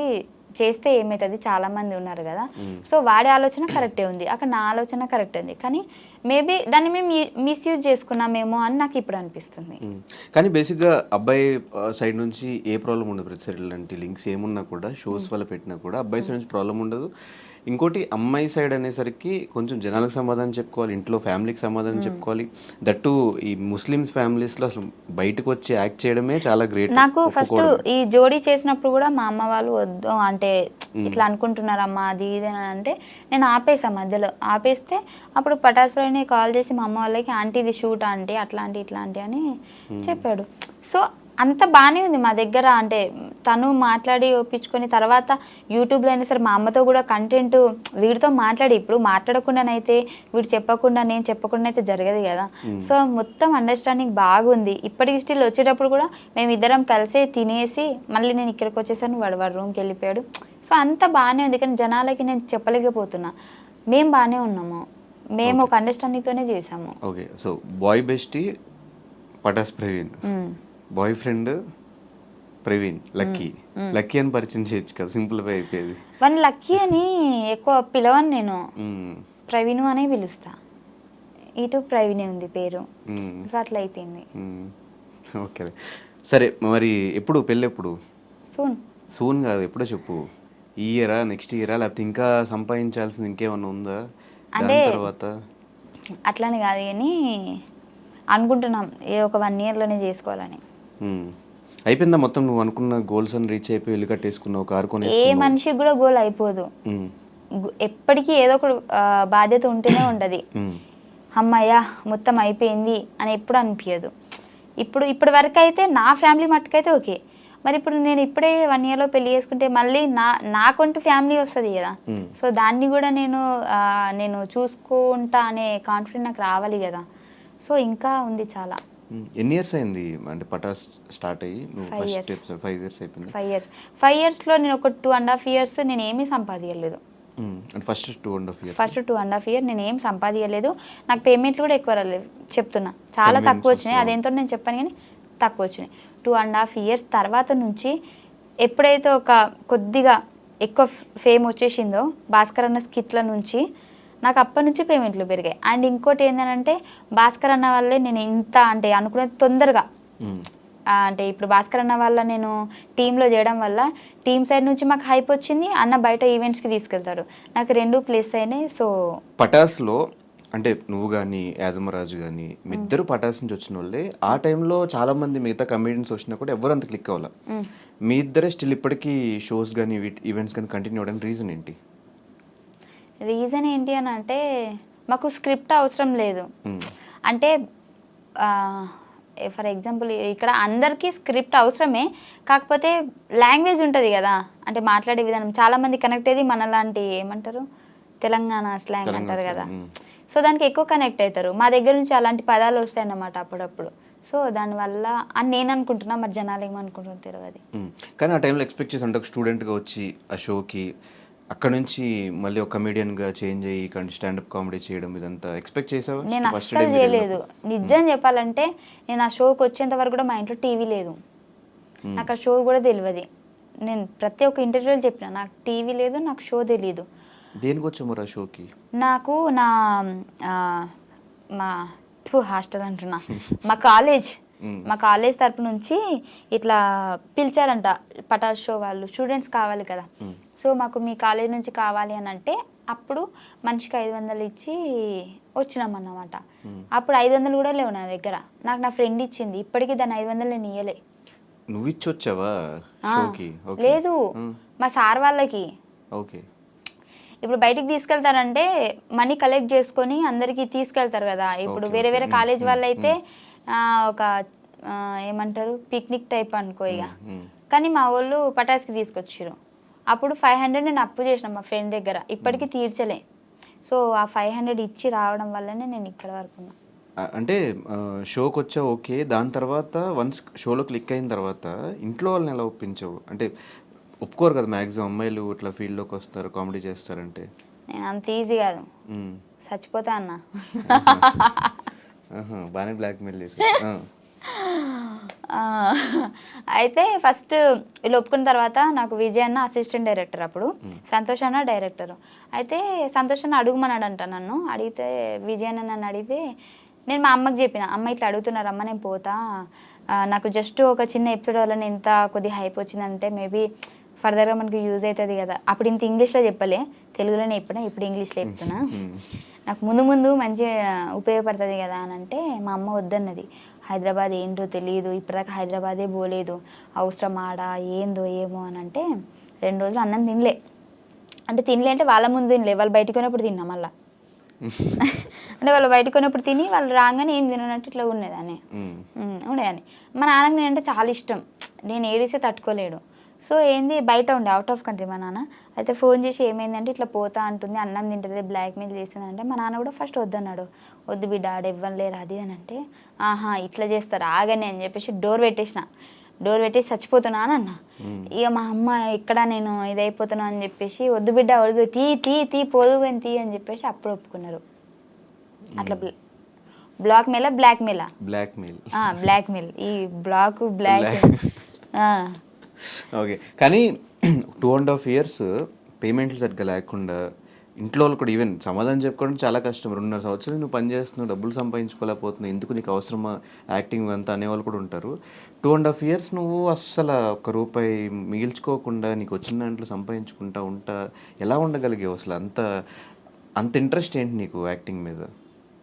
చేస్తే ఏమవుతుంది, చాలామంది ఉన్నారు కదా. సో వాడి ఆలోచన కరెక్టే ఉంది, అక్కడ నా ఆలోచన కరెక్ట్ ఉంది. కానీ మేబీ దాన్ని మేము మిస్యూజ్ చేసుకున్నామేమో అని నాకు ఇప్పుడు అనిపిస్తుంది. కానీ బేసిక్గా అబ్బాయి సైడ్ నుంచి ఏ ప్రాబ్లం ఉండదు. ప్రతి లాంటి లింక్స్ ఏమున్నా కూడా షోస్ వల్ల పెట్టినా కూడా అబ్బాయి సైడ్ నుంచి ప్రాబ్లం ఉండదు. ఇంకోటి అమ్మాయి సైడ్ అనేసరికి కొంచెం జనాలకు సమాధానం చెప్పుకోవాలి, ఇంట్లో ఫ్యామిలీకి సమాధానం చెప్పుకోవాలి. దట్టు ఈ ముస్లిమ్స్ ఫ్యామిలీస్లో అసలు బయటకు వచ్చి యాక్ట్ చేయడమే చాలా గ్రేట్. నాకు ఫస్ట్ ఈ జోడీ చేసినప్పుడు కూడా మా అమ్మ వాళ్ళు వద్దు అంటే ఇట్లా అనుకుంటున్నారమ్మా అది ఇది అని అంటే నేను ఆపేసా. మధ్యలో ఆపేస్తే అప్పుడు పటాస్ ఫ్రైని కాల్ చేసి మా అమ్మ వాళ్ళకి ఆంటీ ఇది షూట్ ఆంటీ అట్లాంటి ఇట్లాంటి అని చెప్పాడు. సో అంత బాగానే ఉంది మా దగ్గర. అంటే తను మాట్లాడి ఒప్పించుకొని తర్వాత యూట్యూబ్లో అయినా సరే మా అమ్మతో కూడా కంటెంట్ వీడితో మాట్లాడి, ఇప్పుడు మాట్లాడకుండానైతే వీడు చెప్పకుండా నేను చెప్పకుండా అయితే జరగదు కదా. సో మొత్తం అండర్స్టాండింగ్ బాగుంది. ఇప్పటికి స్టిల్ వచ్చేటప్పుడు కూడా మేము ఇద్దరం కలిసి తినేసి మళ్ళీ నేను ఇక్కడికి వచ్చేసాను, వాడు రూమ్కి వెళ్ళిపోయాడు. సో అంత బాగానే ఉంది. కానీ జనాలకి నేను చెప్పలేకపోతున్నా, మేము బాగానే ఉన్నాము, మేము ఒక అండర్స్టాండింగ్తోనే చేసాము. Okay, so boy bestie Patas Praveen, boy friend Praveen, lucky అని పరిచయం చేయొచ్చు కదా, సింప్లిఫై అయిపోయేది. వన్ లక్కీ అని ఎక్కువ పిలవను నేను, ప్రవీణ్ అనే పిలుస్తా. ఇటు ప్రవీణే ఉంది పేరు, అట్లా అయిపోయింది. ఓకే సరే, మరి ఎప్పుడు పెళ్ళి ఎప్పుడు? సూన్ కాదు, ఎప్పుడో చెప్పు. ఈ ఇయరా, నెక్స్ట్ ఇయరా, లేకపోతే ఇంకా సంపాదించాల్సింది ఇంకేమన్నా ఉందా అంటే తర్వాత? అట్లానే కాదు కానీ అనుకుంటున్నాం ఒక 1 ఇయర్లోనే చేసుకోవాలని. అయిపోయిందా మొత్తం? నువ్వు అనుకున్న గోల్స్ అని రీచ్ అయిపోయి ఇల్లు కట్టేసుకున్నావు, కారు కొనేసుకున్నావు. ఏ మనిషికి కూడా గోల్ అయిపోదు, ఎప్పటికీ ఏదో ఒక బాధ్యత ఉంటేనే ఉండదు. అమ్మయ్య మొత్తం అయిపోయింది అని ఎప్పుడు అనిపించదు. ఇప్పటి వరకు అయితే నా ఫ్యామిలీ మట్టుకైతే ఓకే. మరి ఇప్పుడు నేను ఇప్పుడే 1 ఇయర్లో పెళ్లి చేసుకుంటే మళ్ళీ నాకంటూ ఫ్యామిలీ వస్తుంది కదా. సో దాన్ని కూడా నేను చూసుకుంటా అనే కాన్ఫిడెంట్ నాకు రావాలి కదా. సో ఇంకా ఉంది చాలా. ఎన్ని ఇయర్స్ అయింది అంటే పటాస్ స్టార్ట్ అయ్యి? 5 ఇయర్స్ అయిపోయింది. 5 ఇయర్స్లో నేను ఒక 2.5 ఇయర్స్ నేను ఏమీ సంపాదించలేదు. ఫస్ట్ 2.5 ఇయర్ నేను ఏం సంపాదించలేదు. నాకు పేమెంట్లు కూడా ఎక్కువ రాలేదు, చెప్తున్నా చాలా తక్కువ వచ్చినాయి. అదేంతో నేను చెప్పాను కానీ తక్కువ వచ్చినాయి. 2.5 years తర్వాత నుంచి ఎప్పుడైతే ఒక కొద్దిగా ఎక్కువ ఫేమ్ వచ్చేసిందో భాస్కర్ అన్న స్కిట్ల నుంచి నాకు అప్పటి నుంచి పేమెంట్లు పెరిగాయి. అండ్ ఇంకోటి ఏంటంటే భాస్కర్ అన్న వల్లే నేను ఇంత అంటే అనుకునేది తొందరగా అంటే ఇప్పుడు భాస్కర్ అన్న వల్ల నేను టీంలో చేయడం వల్ల టీం సైడ్ నుంచి మాకు హైప్ వచ్చింది, అన్న బయట ఈవెంట్స్కి తీసుకెళ్తాడు, నాకు 2 ప్లేస్ అయినాయి. సో పటాస్లో అంటే నువ్వు కానీ యాదమరాజు కానీ మీ ఇద్దరు పటాస్ నుంచి వచ్చిన వాళ్ళే. ఆ టైంలో చాలా మంది మిగతా కమెడియన్స్ వచ్చినా కూడా ఎవరు అంత క్లిక్ అవ్వాలి. మీ ఇద్దరే స్టిల్ ఇప్పటికీ షోస్ కానీ ఈవెంట్స్ కానీ కంటిన్యూ అవ్వడానికి రీజన్ ఏంటి? రీజన్ ఏంటి అని అంటే మాకు స్క్రిప్ట్ అవసరం లేదు. అంటే ఫర్ ఎగ్జాంపుల్ ఇక్కడ అందరికీ స్క్రిప్ట్ అవసరమే, కాకపోతే లాంగ్వేజ్ ఉంటుంది కదా, అంటే మాట్లాడే విధానం చాలామంది కనెక్ట్ అయ్యేది మనలాంటి ఏమంటారు తెలంగాణ స్లాంగ్ అంటారు కదా, సో దానికి ఎక్కువ కనెక్ట్ అవుతారు. మా దగ్గర నుంచి అలాంటి పదాలు వస్తాయి అన్నమాట అప్పుడప్పుడు. సో దానివల్ల అని నేను అనుకుంటున్నా, మరి జనాలు ఏమనుకుంటున్నారు తెలియదు. కానీ ఆ టైంలో ఎక్స్పెక్ట్ చేసి అంటే ఒక స్టూడెంట్గా వచ్చి ఆ షోకి అక్కడ నుంచి మళ్ళీ ఒక కమెడియన్గా చేంజ్ అయ్యి స్టాండప్ కామెడీ చేయడం ఇదంతా ఎక్స్పెక్ట్ చేసావా? నేను అస్సలు చేయలేదు. నిజం చెప్పాలంటే నేను ఆ షోకి వచ్చేంత వరకు కూడా మా ఇంట్లో టీవీ లేదు, నాకు ఆ షో కూడా తెలియదు. నేను ప్రతి ఒక్క ఇంటర్వ్యూలో చెప్పిన నాకు టీవీ లేదు, నాకు షో తెలియదు. దేనికి వచ్చాము ఆ షోకి? నాకు నా మా హాస్టల్ అంటున్నా మా కాలేజ్ తరపు నుంచి ఇట్లా పిలిచారంట పటాస్ షో వాళ్ళు, స్టూడెంట్స్ కావాలి కదా, సో మాకు మీ కాలేజ్ నుంచి కావాలి అని అంటే అప్పుడు మనిషికి 500 ఇచ్చి వచ్చినామన్నమాట. అప్పుడు 500 కూడా లేవు నా దగ్గర, నాకు నా ఫ్రెండ్ ఇచ్చింది, ఇప్పటికీ దాన్ని 500 నేను ఇయ్యలే. నువ్వు ఇచ్చి వచ్చావా? లేదు, మా సార్ వాళ్ళకి. ఓకే. ఇప్పుడు బయటికి తీసుకెళ్తారంటే మనీ కలెక్ట్ చేసుకొని అందరికి తీసుకెళ్తారు కదా. ఇప్పుడు వేరే వేరే కాలేజ్ వాళ్ళు అయితే ఒక ఏమంటారు పిక్నిక్ టైప్ అనుకో ఇక. కానీ మా వాళ్ళు పటాస్కి తీసుకొచ్చారు. అప్పుడు 500 నేను అప్పు చేసిన మా ఫ్రెండ్ దగ్గర, ఇప్పటికీ తీర్చలే. సో ఆ 500 ఇచ్చి రావడం వల్లనే నేను ఇక్కడ వరకు ఉన్నా. అంటే షోకి వచ్చావు ఓకే, దాని తర్వాత వన్స్ షోలో క్లిక్ అయిన తర్వాత ఇంట్లో వాళ్ళని ఎలా ఒప్పించావు? అంటే ఒప్పుకోరు కదా మ్యాక్సిమం అమ్మాయిలు ఇట్లా ఫీల్డ్లోకి వస్తారు కామెడీ చేస్తారంటే. నేను అంత ఈజీ కాదు, చచ్చిపోతా అన్న. బాగానే బ్లాక్మెయిల్ చేసి. అయితే ఫస్ట్ వీళ్ళు ఒప్పుకున్న తర్వాత నాకు విజయ్ అన్న అసిస్టెంట్ డైరెక్టర్, అప్పుడు సంతోష్ అన్న డైరెక్టర్. అయితే సంతోష్ అన్న అడుగుమన్నాడంట నన్ను. అడిగితే విజయ్ అన్న నన్ను అడిగితే నేను మా అమ్మకి చెప్పిన, అమ్మ ఇట్లా అడుగుతున్నారమ్మ నేను పోతా, నాకు జస్ట్ ఒక చిన్న ఎపిసోడ్ వల్ల ఇంత కొద్దిగా హైప్ వచ్చిందంటే మేబీ ఫర్దర్గా మనకి యూజ్ అవుతుంది కదా. అప్పుడు ఇంత ఇంగ్లీష్లో చెప్పలే, తెలుగులోనే చెప్పినా, ఇప్పుడు ఇంగ్లీష్లో చెప్తున్నా, నాకు ముందు ముందు మంచిగా ఉపయోగపడుతుంది కదా అని అంటే మా అమ్మ వద్దన్నది. హైదరాబాద్ ఏంటో తెలియదు, ఇప్పటిదాకా హైదరాబాదే పోలేదు, అవసరం ఆడా ఏందో ఏమో అని అంటే 2 రోజులు అన్నం తినలే. అంటే తినలే అంటే వాళ్ళ ముందు తినలే, వాళ్ళు బయటకు పోయినప్పుడు తిన్నా మళ్ళా. అంటే వాళ్ళు బయటకు పోయినప్పుడు తిని వాళ్ళు రాగానే ఏం తినట్టు ఇట్లా ఉండేదాన్ని. మా నాన్నకి నేనంటే చాలా ఇష్టం, నేను ఏడిస్తే తట్టుకోలేడు. సో ఏంది బయట ఉండే అవుట్ ఆఫ్ కంట్రీ మా నాన్న. అయితే ఫోన్ చేసి ఏమైందంటే ఇట్లా పోతా అంటుంది, అన్నం తింటుంది, బ్లాక్మెయిల్ చేస్తుంది అంటే మా నాన్న కూడా ఫస్ట్ వద్దన్నాడు. వద్దు బిడ్డ ఆడ ఇవ్వలేరు అది అని అంటే ఆహా ఇట్లా చేస్తారు ఆగని అని చెప్పేసి డోర్ పెట్టేసిన. డోర్ పెట్టేసి చచ్చిపోతున్నా అని అన్న. ఇక మా అమ్మ ఇక్కడ నేను ఇదైపోతున్నా అని చెప్పేసి వద్దు బిడ్డ వద్దు తీ తీ తీ పోదు అని తీ అని చెప్పేసి అప్పుడు ఒప్పుకున్నారు. అట్లా బ్లాక్మెయిల్ ఈ బ్లాక్. ఓకే. కానీ 2.5 years పేమెంట్లు సరిగ్గా లేకుండా ఇంట్లో వాళ్ళు కూడా ఈవెన్ సమాధానం చెప్పుకోవడం చాలా కష్టం. 2.5 సంవత్సరాలు నువ్వు పని చేస్తున్నావు, డబ్బులు సంపాదించుకోలేకపోతున్నావు, ఎందుకు నీకు అవసరమా యాక్టింగ్ అంతా అనేవాళ్ళు కూడా ఉంటారు. 2.5 years నువ్వు అస్సలు ₹1 మిగిల్చుకోకుండా నీకు వచ్చిన దాంట్లో సంపాదించుకుంటా ఉంటా ఎలా ఉండగలిగావు? అసలు అంత ఇంట్రెస్ట్ ఏంటి నీకు యాక్టింగ్ మీద?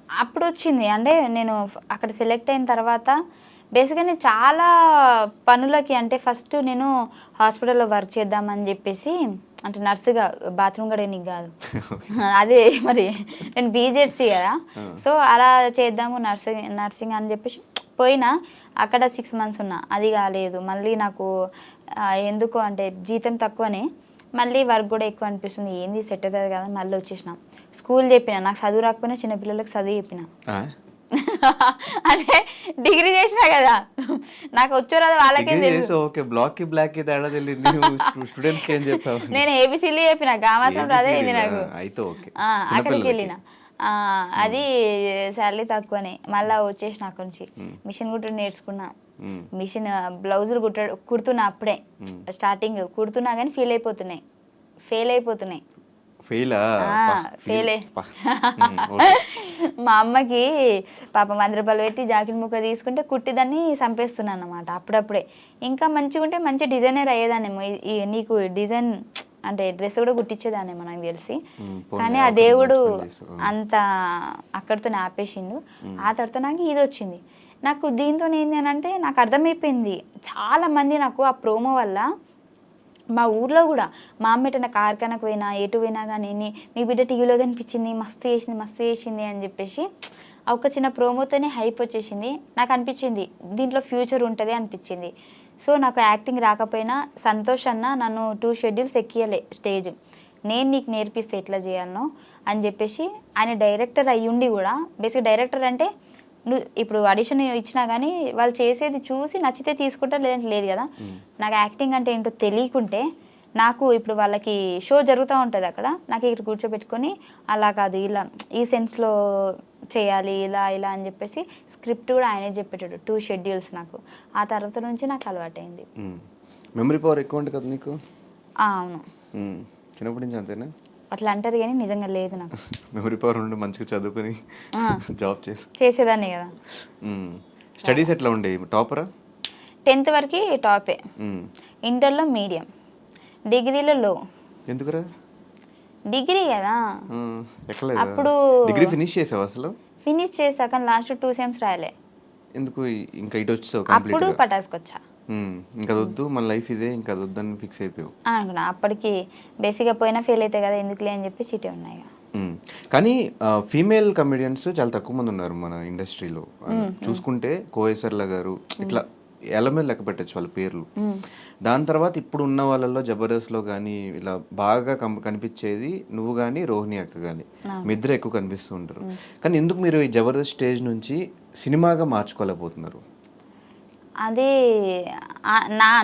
అప్పుడు వచ్చింది అంటే నేను అక్కడ సెలెక్ట్ అయిన తర్వాత బేసిక్గా నేను చాలా పనులకి అంటే ఫస్ట్ నేను హాస్పిటల్లో వర్క్ చేద్దామని చెప్పేసి, అంటే నర్సుగా బాత్రూమ్ కూడా నీకు కాదు అదే మరి నేను బీజెడ్సీ కదా, సో అలా చేద్దాము నర్సింగ్ అని చెప్పేసి పోయినా. అక్కడ 6 months ఉన్నా, అది కాలేదు. మళ్ళీ నాకు ఎందుకు అంటే జీతం తక్కువనే, మళ్ళీ వర్క్ కూడా ఎక్కువ అనిపిస్తుంది, ఏంది సెట్ అవుతుంది కదా మళ్ళీ వచ్చేసిన. స్కూల్ చెప్పిన, నాకు చదువు రాకపోయినా చిన్నపిల్లలకు చదువు చెప్పిన. అంటే డిగ్రీ చేసినా కదా, నాకు వచ్చో రాదు వాళ్ళకే తెలుసు. నేను ఏబిసిలు చెప్పిన, గామాసం రాదే ఇది నాకు. అక్కడికి వెళ్ళిన అది శాలరీ తక్కువనే. మళ్ళీ వచ్చేసిన అక్కడి నుంచి మిషన్ కుట్టడం నేర్చుకున్నా. మిషన్ బ్లౌజులు కుడుతున్నా అప్పుడే స్టార్టింగ్ కుడుతున్నా కానీ ఫెయిల్ అయిపోతున్నాయి. ఫెయిల్ మా అమ్మకి పాపం 100 రూపాయలు పెట్టి జాకెట్ ముక్క తీసుకుంటే కుట్టిదాన్ని చంపేస్తున్నాను అన్నమాట అప్పుడప్పుడే. ఇంకా మంచిగా ఉంటే మంచి డిజైనర్ అయ్యేదాన్నేమో. నీకు డిజైన్ అంటే డ్రెస్ కూడా కుట్టించేదాన్నేమో నాకు తెలిసి. కానీ ఆ దేవుడు అంత అక్కడితో ఆపేసిండు. ఆ తర్వాత నాకు ఇది వచ్చింది. నాకు దీంతో ఏంటి అని అంటే నాకు అర్థమైపోయింది, చాలా మంది నాకు ఆ ప్రోమో వల్ల మా ఊర్లో కూడా మా అమ్మ ఎటన్నా కార్ఖానకు పోయినా ఎటు పోయినా కానీ మీ బిడ్డ టీవీలో కనిపించింది, మస్తు చేసింది అని చెప్పేసి ఆ ఒక చిన్న ప్రోమోతోనే హైప్ వచ్చేసింది. నాకు అనిపించింది దీంట్లో ఫ్యూచర్ ఉంటుంది అనిపించింది. సో నాకు యాక్టింగ్ రాకపోయినా సంతోష్ అన్న నన్ను 2 షెడ్యూల్స్ ఎక్కియలే స్టేజ్, నేను నీకు నేర్పిస్తే ఎట్లా చేయాలనో అని చెప్పేసి. ఆయన డైరెక్టర్ అయ్యుండి కూడా, బేసిక్ డైరెక్టర్ అంటే నువ్వు ఇప్పుడు ఆడిషన్ ఇచ్చినా కానీ వాళ్ళు చేసేది చూసి నచ్చితే తీసుకుంటా లేదంటే లేదు కదా. నాకు యాక్టింగ్ అంటే ఏంటో తెలియకుంటే నాకు ఇప్పుడు వాళ్ళకి షో జరుగుతూ ఉంటుంది అక్కడ, నాకు ఇక్కడ కూర్చోబెట్టుకొని అలా కాదు ఇలా ఈ సెన్స్లో చేయాలి ఇలా ఇలా అని చెప్పేసి స్క్రిప్ట్ కూడా ఆయనే చెప్పేటాడు 2 షెడ్యూల్స్ నాకు. ఆ తర్వాత నుంచి నాకు అలవాటైంది. మెమరీ పవర్ ఎక్కువ ఉంటుంది కదా నీకు? అవును, చిన్నప్పటి నుంచి అంతేనా? అట్లా అంటారు కానీ నిజంగా లేదు నాకు. మెమరీ పవర్ ఉండి మంచిగా చదువుకొని జాబ్ చేసేదాన్ని కదా. స్టడీస్ ఎట్లా ఉండే? టాపరా? 10th వరకు టాపే, ఇంటర్లో మీడియం, డిగ్రీలో లో. ఎందుకురా? డిగ్రీ కదా అప్పుడు. డిగ్రీ ఫినిష్ చేసావు అసలు? ఫినిష్ చేసా కానీ లాస్ట్ 2 సెమ్స్ రాయలే. ఎందుకు ఇంకా ఇటు వచ్చావు? అప్పుడు పటాస్కొచ్చా. ఇంకా వద్దు మన లైఫ్ ఇదే, ఇంకా వద్దని ఫిక్స్ అయిపోయావు అనుకున్నా. అప్పటికి బేసిక్గా పోయినా ఫెయిల్ అవుతాయి కదా ఎందుకులే అని చెప్పి చిటే ఉన్నాయి. కానీ ఫీమేల్ కమెడియన్స్ చాలా తక్కువ మంది ఉన్నారు మన ఇండస్ట్రీలో. చూసుకుంటే కోయేసర్ల గారు ఇట్లా ఎలా మీద లెక్క పెట్టచ్చు వాళ్ళ పేర్లు. దాని తర్వాత ఇప్పుడు ఉన్న వాళ్ళలో జబర్దస్త్లో కానీ ఇలా బాగా కనిపించేది నువ్వు కానీ రోహిణి అక్క కానీ, మీ ఇద్దరు ఎక్కువ కనిపిస్తూ ఉంటారు. కానీ ఎందుకు మీరు ఈ జబర్దస్త్ స్టేజ్ నుంచి సినిమాగా మార్చుకోలేకపోతున్నారు? అదే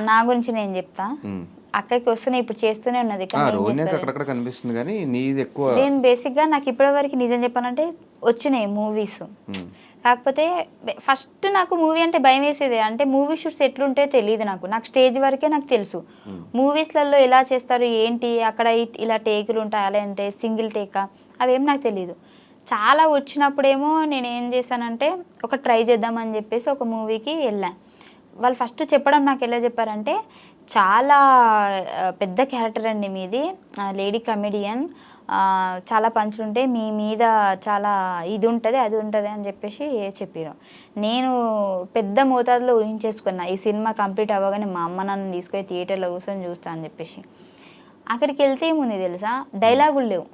నా గురించి నేను చెప్తా. అక్కడికి వస్తూనే ఇప్పుడు చేస్తూనే ఉన్నది. అక్కడక్కడ కనిపిస్తుంది కానీ నీది ఎక్కువ. నేను బేసిక్గా నాకు ఇప్పటివరకు నిజం చెప్పాలంటే వచ్చినాయి మూవీస్, కాకపోతే ఫస్ట్ నాకు మూవీ అంటే భయం వేసేది. అంటే మూవీ షూట్స్ ఎట్లుంటే తెలియదు నాకు స్టేజ్ వరకే నాకు తెలుసు. మూవీస్లలో ఎలా చేస్తారు ఏంటి, అక్కడ ఇలా టేకులు ఉంటాయి అలా అంటే సింగిల్ టేకా అవేం నాకు తెలియదు. చాలా వచ్చినప్పుడేమో నేను ఏం చేశానంటే ఒక ట్రై చేద్దామని చెప్పేసి ఒక మూవీకి వెళ్ళాను. వాళ్ళు ఫస్ట్ చెప్పడం నాకు ఎలా చెప్పారంటే చాలా పెద్ద క్యారెక్టర్ అండి మీది, లేడీ కమెడియన్, చాలా పంచులు ఉంటాయి మీ మీద, చాలా ఇది ఉంటుంది అది ఉంటుంది అని చెప్పేసి చెప్పారు. నేను పెద్ద మోతాదులో ఊహించేసుకున్నా ఈ సినిమా కంప్లీట్ అవ్వగానే మా అమ్మ నన్ను తీసుకొని థియేటర్లో కూర్చొని చూస్తా అని చెప్పేసి. అక్కడికి వెళ్తే ఏముంది తెలుసా, డైలాగులు లేవు.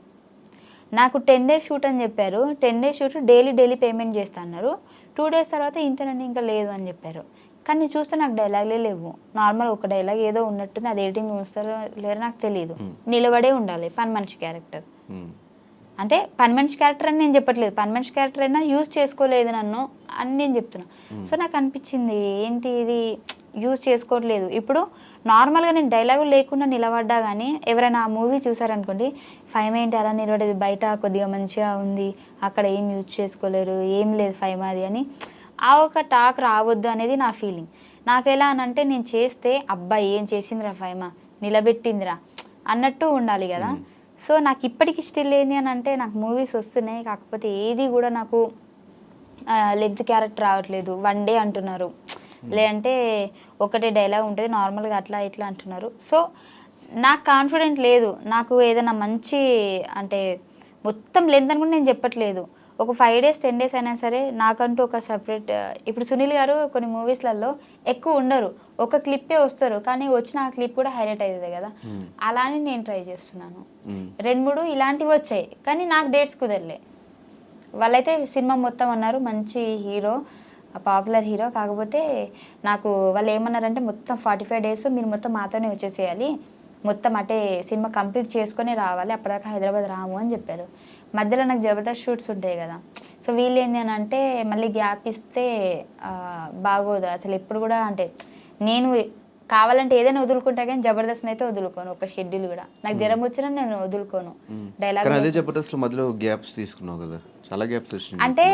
నాకు 10 days షూట్ అని చెప్పారు. 10 days షూట్ డైలీ పేమెంట్ చేస్తా అన్నారు. 2 days తర్వాత ఇంతనండి ఇంకా లేదు అని చెప్పారు. కానీ చూస్తే నాకు డైలాగ్లే లేవు. నార్మల్ ఒక డైలాగ్ ఏదో ఉన్నట్టుంది, అది ఎడిటింగ్ చూస్తారో లేరో నాకు తెలియదు. నిలబడే ఉండాలి పని మనిషి క్యారెక్టర్. అంటే పని మనిషి క్యారెక్టర్ అని నేను చెప్పట్లేదు, పని మనిషి క్యారెక్టర్ అయినా యూజ్ చేసుకోలేదు నన్ను అని నేను చెప్తున్నా. సో నాకు అనిపించింది ఏంటి ఇది యూజ్ చేసుకోవట్లేదు. ఇప్పుడు నార్మల్గా నేను డైలాగులు లేకుండా నిలబడ్డా కానీ ఎవరైనా ఆ మూవీ చూసారనుకోండి, 5 ఏంటి అలా నిలబడేది, బయట కొద్దిగా మంచిగా ఉంది అక్కడ ఏం యూజ్ చేసుకోలేరు, ఏం లేదు 5 అది అని ఆ ఒక టాక్ రావద్దు అనేది నా ఫీలింగ్. నాకు ఎలా అనంటే నేను చేస్తే అబ్బాయి ఏం చేసిందిరా 5 నిలబెట్టిందిరా అన్నట్టు ఉండాలి కదా. సో నాకు ఇప్పటికి స్టిల్ ఏంది అని అంటే నాకు మూవీస్ వస్తున్నాయి, కాకపోతే ఏది కూడా నాకు లెగ్త్ క్యారెక్టర్ రావట్లేదు. 1 day అంటున్నారు, లేదంటే ఒకటే డైలాగ్ ఉంటుంది నార్మల్గా అట్లా ఇట్లా అంటున్నారు. సో నాకు కాన్ఫిడెంట్ లేదు. నాకు ఏదైనా మంచి అంటే మొత్తం లెంత్ అని కూడా నేను చెప్పట్లేదు, ఒక 5 days 10 days అయినా సరే నాకంటూ ఒక సపరేట్. ఇప్పుడు సునీల్ గారు కొన్ని మూవీస్లలో ఎక్కువ ఉండరు, ఒక క్లిప్పే వస్తారు, కానీ వచ్చిన ఆ క్లిప్ కూడా హైలైట్ అవుతుంది కదా. అలానే నేను ట్రై చేస్తున్నాను. 2-3 ఇలాంటివి వచ్చాయి కానీ నాకు డేట్స్ కుదరలే. వాళ్ళైతే సినిమా మొత్తం అన్నారు మంచి హీరో, పాపులర్ హీరో, కాకపోతే నాకు వాళ్ళు ఏమన్నారంటే మొత్తం 45 days మీరు మొత్తం మాతోనే వచ్చేసేయాలి, మొత్తం అంటే సినిమా కంప్లీట్ చేసుకొని రావాలి, అప్పటిదాకా హైదరాబాద్ రాము అని చెప్పారు. మధ్యలో నాకు జబర్దస్త్ షూట్స్ ఉంటాయి కదా. సో వీళ్ళు ఏంటి అని అంటే మళ్ళీ గ్యాప్ ఇస్తే బాగోదు అసలు. ఎప్పుడు కూడా అంటే నేను కావాలంటే ఏదైనా వదులుకుంటా కానీ జబర్దస్త్ అయితే వదులుకోను. ఒక షెడ్యూల్ కూడా నాకు జ్వరం వచ్చినా నేను వదులుకోను. డైలాగ్ కానీ అదే జబర్దస్త్ లో మధ్యలో గ్యాప్స్ తీసుకున్నావు కదా, చాలా గ్యాప్స్ వచ్చినాయి అంటే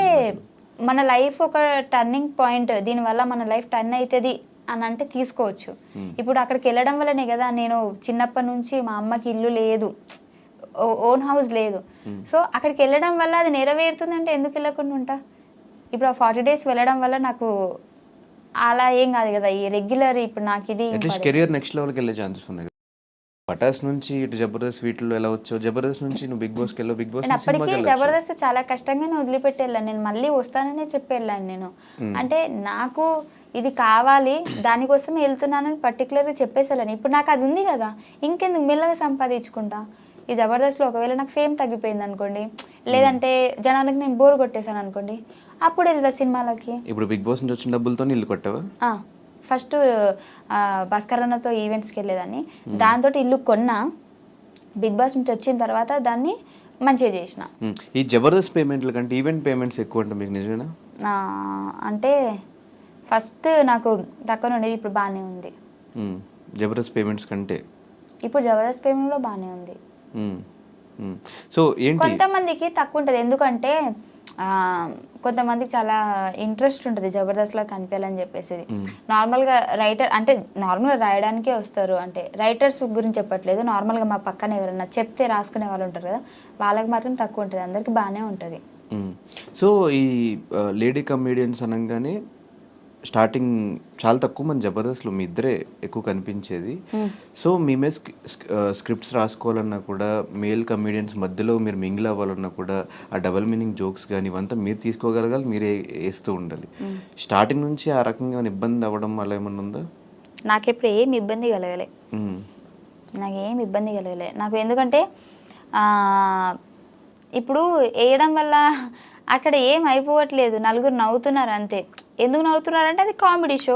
మన లైఫ్ ఒక టర్నింగ్ పాయింట్, దీనివల్ల మన లైఫ్ టర్న్ అవుతుంది అని అంటే తీసుకోవచ్చు. ఇప్పుడు అక్కడికి వెళ్ళడం వల్లనే కదా నేను చిన్నప్పటి నుంచి మా అమ్మకి ఇల్లు లేదు, ఓన్ హౌస్ లేదు. సో అక్కడికి వెళ్ళడం వల్ల అది నెరవేరుతుంది అంటే ఎందుకు వెళ్ళకుండా ఉంటా? ఇప్పుడు ఆ 40 days వెళ్ళడం వల్ల నాకు అలా ఏం కాదు కదా, ఈ రెగ్యులర్ ఇప్పుడు నాకు ఇది అట్లీస్ట్ కెరియర్ నెక్స్ట్ లెవెల్కి వెళ్ళే ఛాన్సెస్ ఉన్నాయి. పటాస్ నుంచి ఇటు జబర్దస్త్ వీటిలో ఎలా వచ్చావు, జబర్దస్త్ నుంచి నువ్వు బిగ్ బాస్కి వెళ్ళావు, బిగ్ బాస్ నేను అప్పటికి జబర్దస్త్ చాలా కష్టంగానే వదిలిపెట్టి వెళ్ళాను. నేను మళ్ళీ వస్తాననే చెప్పి వెళ్ళాను నేను. అంటే నాకు ఇది కావాలి దానికోసం వెళ్తున్నానని పర్టికులర్గా చెప్పేసి వెళ్ళాను. ఇప్పుడు నాకు అది ఉంది కదా, ఇంకెందుకు మెల్లగా సంపాదించుకుంటా. ఈ జబర్దస్త్లో ఒకవేళ నాకు ఫేమ్ తగ్గిపోయింది అనుకోండి, లేదంటే జనాలకు నేను బోర్ కొట్టేశాను అనుకోండి, అప్పుడు వెళ్తా సినిమాలకి. ఇప్పుడు బిగ్ బాస్ నుంచి వచ్చిన డబ్బులతో ఇల్లు కొట్టావా? ఫస్ట్ భాస్కర్ అన్నతో ఈవెంట్స్కి వెళ్ళేదాన్ని, దాంతో ఇల్లు కొన్నా. బిగ్ బాస్ నుంచి వచ్చిన తర్వాత దాన్ని మంచిగా చేసిన. ఈ జబర్దస్త్ పేమెంట్ల కంటే ఈవెంట్ పేమెంట్స్ ఎక్కువ అంటే మీకు నిజమేనా? అంటే ఫస్ట్ నాకు తక్కువ ఉండేది, ఇప్పుడు బాగానే ఉంది. జబర్దస్త్ పేమెంట్స్ కంటే ఇప్పుడు జబర్దస్త్ పేమెంట్లో బాగానే ఉంది. సో ఏంటి కొంతమందికి తక్కువ ఉంటుంది, ఎందుకంటే కొంతమందికి చాలా ఇంట్రెస్ట్ ఉంటుంది జబర్దస్త్లో కనిపించాలని చెప్పేసి. నార్మల్గా రైటర్ అంటే నార్మల్గా రాయడానికే వస్తారు, అంటే రైటర్స్ గురించి చెప్పట్లేదు, నార్మల్గా మా పక్కన ఎవరైనా చెప్తే రాసుకునే వాళ్ళు ఉంటారు కదా, వాళ్ళకి మాత్రం తక్కువ ఉంటుంది, అందరికి బాగానే ఉంటుంది. సో ఈ లేడీ కమేడియన్స్ అనగానే స్టార్టింగ్ చాలా తక్కువ మంది జబర్దస్త్లో మీ ఇద్దరే ఎక్కువ కనిపించేది. సో మేమే స్క్రిప్ట్స్ రాసుకోవాలన్నా కూడా, మేల్ కమేడియన్స్ మధ్యలో మీరు మింగిల్ అవ్వాలన్నా కూడా, ఆ డబల్ మీనింగ్ జోక్స్ కానీ ఇవంతా మీరు తీసుకోగలగాలి, మీరే వేస్తూ ఉండాలి. స్టార్టింగ్ నుంచి ఆ రకంగా ఇబ్బంది అవ్వడం అలా ఏమన్నా ఉందా? నాకెప్పుడు ఏం ఇబ్బంది కలగలే, నాకేం ఇబ్బంది కలగలే నాకు. ఎందుకంటే ఇప్పుడు వేయడం వల్ల అక్కడ ఏం అయిపోవట్లేదు, నలుగురు నవ్వుతున్నారు అంతే. ఎందుకు నవ్వుతున్నారు అంటే అది comedy show.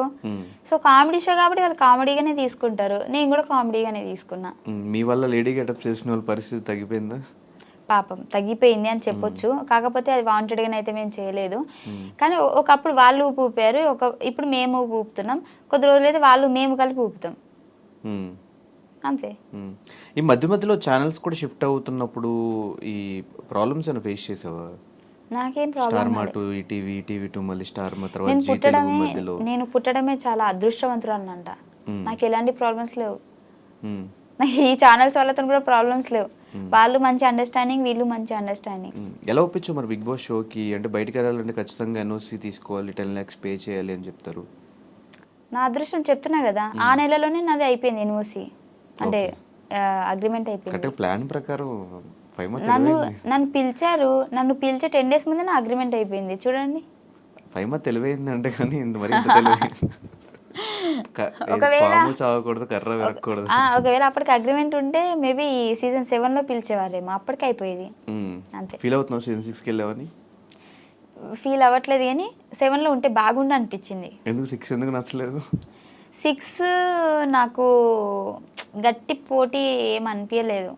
So comedy show కాబట్టి వాళ్ళు కామెడీగానే తీసుకుంటారు, నేను కూడా కామెడీగానే తీసుకున్నా. మీ వల్ల లేడీ గెటప్ చేసిన వాళ్ళ పరిస్థితి తగ్గిపోయిందా? పాపం తగ్గిపోయింది అని చెప్పొచ్చు. కాకపోతే అది వాంటెడ్గానే అయితే మేము చేయలేదు. కానీ ఒకప్పుడు వాళ్ళు ఊపారు, ఇప్పుడు మేము ఊపుతున్నాం. కొద్ది రోజులైతే వాళ్ళు మేము కలిపి ఊపుతాం అంతే. ఈ మధ్య మధ్యలో ఛానల్స్ కూడా షిఫ్ట్ అవుతున్నప్పుడు ఈ ప్రాబ్లమ్స్ ఏమైనా ఫేస్ చేసావా? నాకేం ప్రాబ్లం, నేను పుట్టడమే చాలా అదృష్టవంతురాలంట. నాకు ఎలాంటి ప్రాబ్లమ్స్ లేవు, నాకు ఈ ఛానల్స్ వాళ్ళతో కూడా ప్రాబ్లమ్స్ లేవు. వాళ్ళు మంచి అండర్స్టాండింగ్, వీళ్ళు మంచి అండర్స్టాండింగ్. ఎలా ఒప్పించు మరి బిగ్ బాస్ షోకి? అంటే బయటకు వెళ్ళాలంటే ఖచ్చితంగా ఎన్ఓసి తీసుకోవాలి, 10 lakhs పే చేయాలి అని చెప్తారు. నా అదృష్టం చెప్తున్నా కదా, ఆ నెలలోనే నాది అయిపోయింది ఎన్ఓసి, అంటే అగ్రిమెంట్ అయిపోయింది. ప్లాన్ ప్రకారం నన్ను పిలిచారు, నన్ను పిలిచే 10 days ముందే నా అగ్రిమెంట్ అయిపోయింది. చూడండి, ఫైమా తెలివైంది అంటే, కానీ ఒకవేళ అప్పటికి అగ్రిమెంట్ ఉంటే మేబీ సీజన్ 7లో పిలిచేవారేమో, అప్పటికి అయిపోయేది అంతే. ఫీల్ అవుతున్నావు సీజన్ 6కి వెళ్ళావని? ఫీల్ అవ్వట్లేదు, కానీ 7లో ఉంటే బాగుండు అనిపించింది. ఎందుకు 6 ఎందుకు నచ్చలేదు? 6 నాకు గట్టి పోటీ ఏం అనిపించలేదు.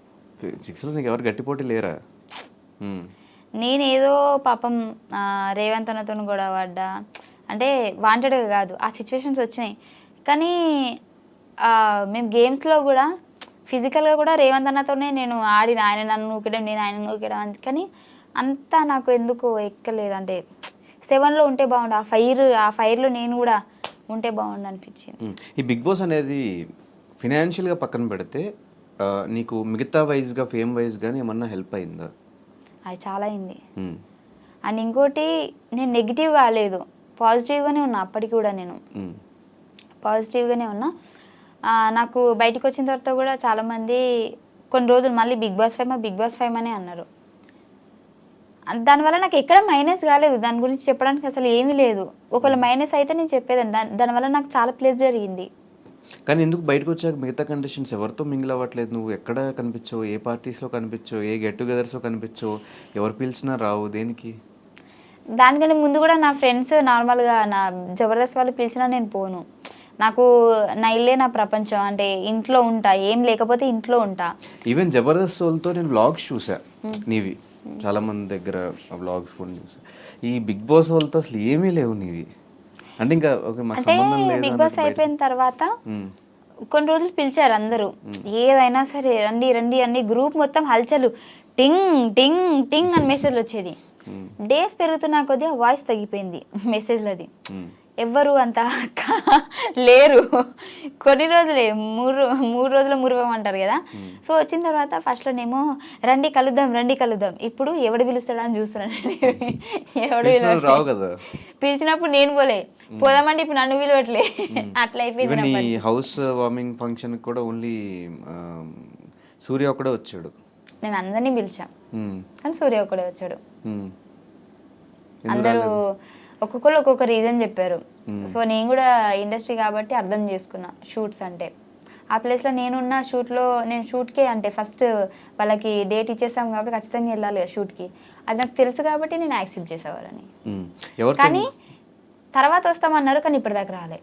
6లో నీకు ఎవరు గట్టి పోటీ లేరా? నేనేదో పాపం రేవంత్ అన్నతో గొడవ పడ్డా, అంటే వాంటెడ్గా కాదు, ఆ సిచ్యువేషన్స్ వచ్చినాయి. కానీ మేము గేమ్స్లో కూడా ఫిజికల్గా కూడా రేవంత్ అన్నతోనే నేను ఆడిన, ఆయన నన్ను నూకడం, నేను ఆయన నూకడం. కానీ అంతా నాకు ఎందుకు ఎక్కలేదు. అంటే 7లో ఉంటే బాగుండు, ఆ ఫైర్లో నేను కూడా ఉంటే బాగుండు అనిపించింది. ఈ బిగ్ బాస్ అనేది ఫినాన్షియల్గా పక్కన పెడితే నీకు మిగతా వైజ్గా, ఫేమ్ వైజ్ కానీ ఏమన్నా హెల్ప్ అయిందా? అది చాలా అయింది. అండ్ ఇంకోటి, నేను నెగిటివ్ కాలేదు, పాజిటివ్గానే ఉన్నా. అప్పటికి కూడా నేను పాజిటివ్గానే ఉన్నా. నాకు బయటకు వచ్చిన తర్వాత కూడా చాలామంది కొన్ని రోజులు మళ్ళీ బిగ్ బాస్ ఫైమ్ అనే అన్నారు. దానివల్ల నాకు ఎక్కడ మైనస్ కాలేదు, దాని గురించి చెప్పడానికి అసలు ఏమీ లేదు. ఒకవేళ మైనస్ అయితే నేను చెప్పేదాన్ని, దానివల్ల నాకు చాలా ప్లస్ జరిగింది. కానీ ఎందుకు బయటకు వచ్చాక మిగతా కండిషన్స్ ఎవరితో మింగిల్ అవ్వట్లేదు? నువ్వు ఎక్కడ కనిపించవు, ఏ పార్టీస్లో కనిపించవు, ఏ గెట్ టుగెదర్స్లో కనిపించవు, ఎవరు పిలిచినా రావు, దేనికి? దానికంటే ముందు కూడా నా ఫ్రెండ్స్ నార్మల్గా నా జబర్దస్త్ వాళ్ళు పిలిచినా నేను పోను. నాకు నా ఇల్లే నా ప్రపంచం, అంటే ఇంట్లో ఉంటా, ఏం లేకపోతే ఇంట్లో ఉంటా. ఈవెన్ జబర్దస్త్ వాళ్ళతో నేను వ్లాగ్స్ చూసా నీవి, చాలా మంది దగ్గర వ్లాగ్స్ కూడా చూసా. ఈ బిగ్ బాస్ వాళ్ళతో అసలు ఏమీ లేవు నీవి. అంటే ఇంకా అంటే బిగ్ బాస్ అయిపోయిన తర్వాత కొన్ని రోజులు పిలిచారు అందరూ, ఏదైనా సరే రండి రండి అన్ని గ్రూప్ మొత్తం హల్చలు, టింగ్ టింగ్ టింగ్ అని మెసేజ్లు వచ్చేది. డేస్ పెరుగుతున్న కొద్దిగా వాయిస్ తగ్గిపోయింది మెసేజ్లది, ఎవ్వరు అంత లేరు. కొన్ని రోజులే, మూడు రోజులు మురిపమంటారు కదా. సో వచ్చిన తర్వాత ఫస్ట్లోనేమో రండి కలుద్దాం, ఇప్పుడు ఎవడు పిలుస్తాడా అని చూస్తున్నాను. ఎవడు పిలిచినప్పుడు నేను పోదామంటే ఇప్పుడు నన్ను పిలవట్లే, అట్లా అయిపోయింది. హౌస్ వార్మింగ్ ఫంక్షన్ కూడా ఓన్లీ సూర్య ఒకడే వచ్చాడు. నేను అందరినీ పిలిచా కానీ సూర్య ఒకడే వచ్చాడు. అందరూ ఒక్కొక్కరు ఒక్కొక్క రీజన్ చెప్పారు. సో నేను కూడా ఇండస్ట్రీ కాబట్టి అర్థం చేసుకున్నా షూట్స్ అంటే. ఆ ప్లేస్లో నేనున్న నేను షూట్కే అంటే ఫస్ట్ వాళ్ళకి డేట్ ఇచ్చేసాం కాబట్టి ఖచ్చితంగా వెళ్ళాలి షూట్కి, అది నాకు తెలుసు కాబట్టి నేను యాక్సెప్ట్ చేసేవాళ్ళని. కానీ తర్వాత వస్తామన్నారు కానీ ఇప్పటిదాకా రాలే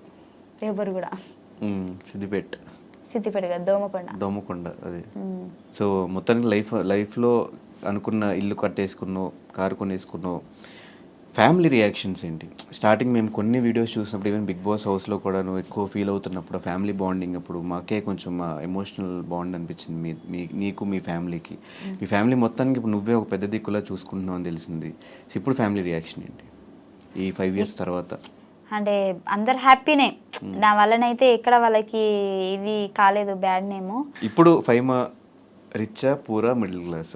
ఎవరు కూడా. సిద్దిపేట కదా, దోమకొండ అది. సో మొత్తానికి లైఫ్లో అనుకున్న ఇల్లు కట్టేసుకున్నావు, కారు కొనేసుకున్నావు, ఫ్యామిలీ రియాక్షన్స్ ఏంటి? స్టార్టింగ్ మేము కొన్ని వీడియోస్ చూసినప్పుడు, ఈవెన్ బిగ్ బాస్ హౌస్లో కూడా నువ్వు ఎక్కువ ఫీల్ అవుతున్నప్పుడు, ఫ్యామిలీ బాండింగ్ అప్పుడు మాకే కొంచెం ఎమోషనల్ బాండ్ అనిపించింది నీకు మీ ఫ్యామిలీకి. మీ ఫ్యామిలీ మొత్తానికి ఇప్పుడు నువ్వే ఒక పెద్ద దిక్కులా చూసుకుంటున్నావు అని తెలిసింది. సో ఇప్పుడు ఫ్యామిలీ రియాక్షన్ ఏంటి ఈ 5 years తర్వాత? అంటే అందరు హ్యాపీనే, నా వల్లనైతే ఎక్కడ వాళ్ళకి ఇది కాలేదు బ్యాడ్ నేమ్. ఇప్పుడు ఫైమా రిచ్చా పూరా మిడిల్ క్లాస్?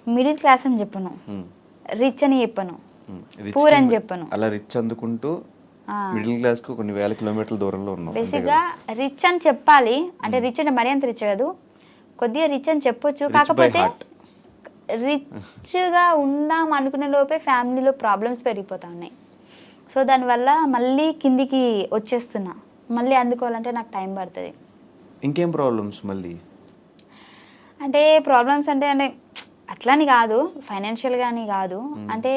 మిడిల్ క్లాస్ అని చెప్పను, రిచ్ అని చెప్పను, పూర్ అని చెప్పను. అలా రిచ్ అందుకుంటూ మిడిల్ క్లాస్ కు కొన్ని వేల కిలోమీటర్ల దూరంలో ఉన్నాం. బేసిక్ గా రిచ్ అని చెప్పాలి అంటే, రిచ్ అంటే మరీ అంత రిచ్ కాదు, కొద్దిగా రిచ్ అని చెప్పొచ్చు. కాకపోతే రిచ్ గా ఉందాం అనుకునే లోపే ఫ్యామిలీలో ప్రాబ్లమ్స్ పెరిగిపోతా ఉన్నాయి. సో దానివల్ల మళ్ళీ కిందికి వచ్చేస్తున్నా, మళ్ళీ అందుకోవాలంటే నాకు టైం పడుతుంది. ఇంకేం ప్రాబ్లమ్స్ మళ్ళీ? అంటే ప్రాబ్లమ్స్ అంటే అట్లని కాదు, ఫైనాన్షియల్ గాని కాదు, అంటే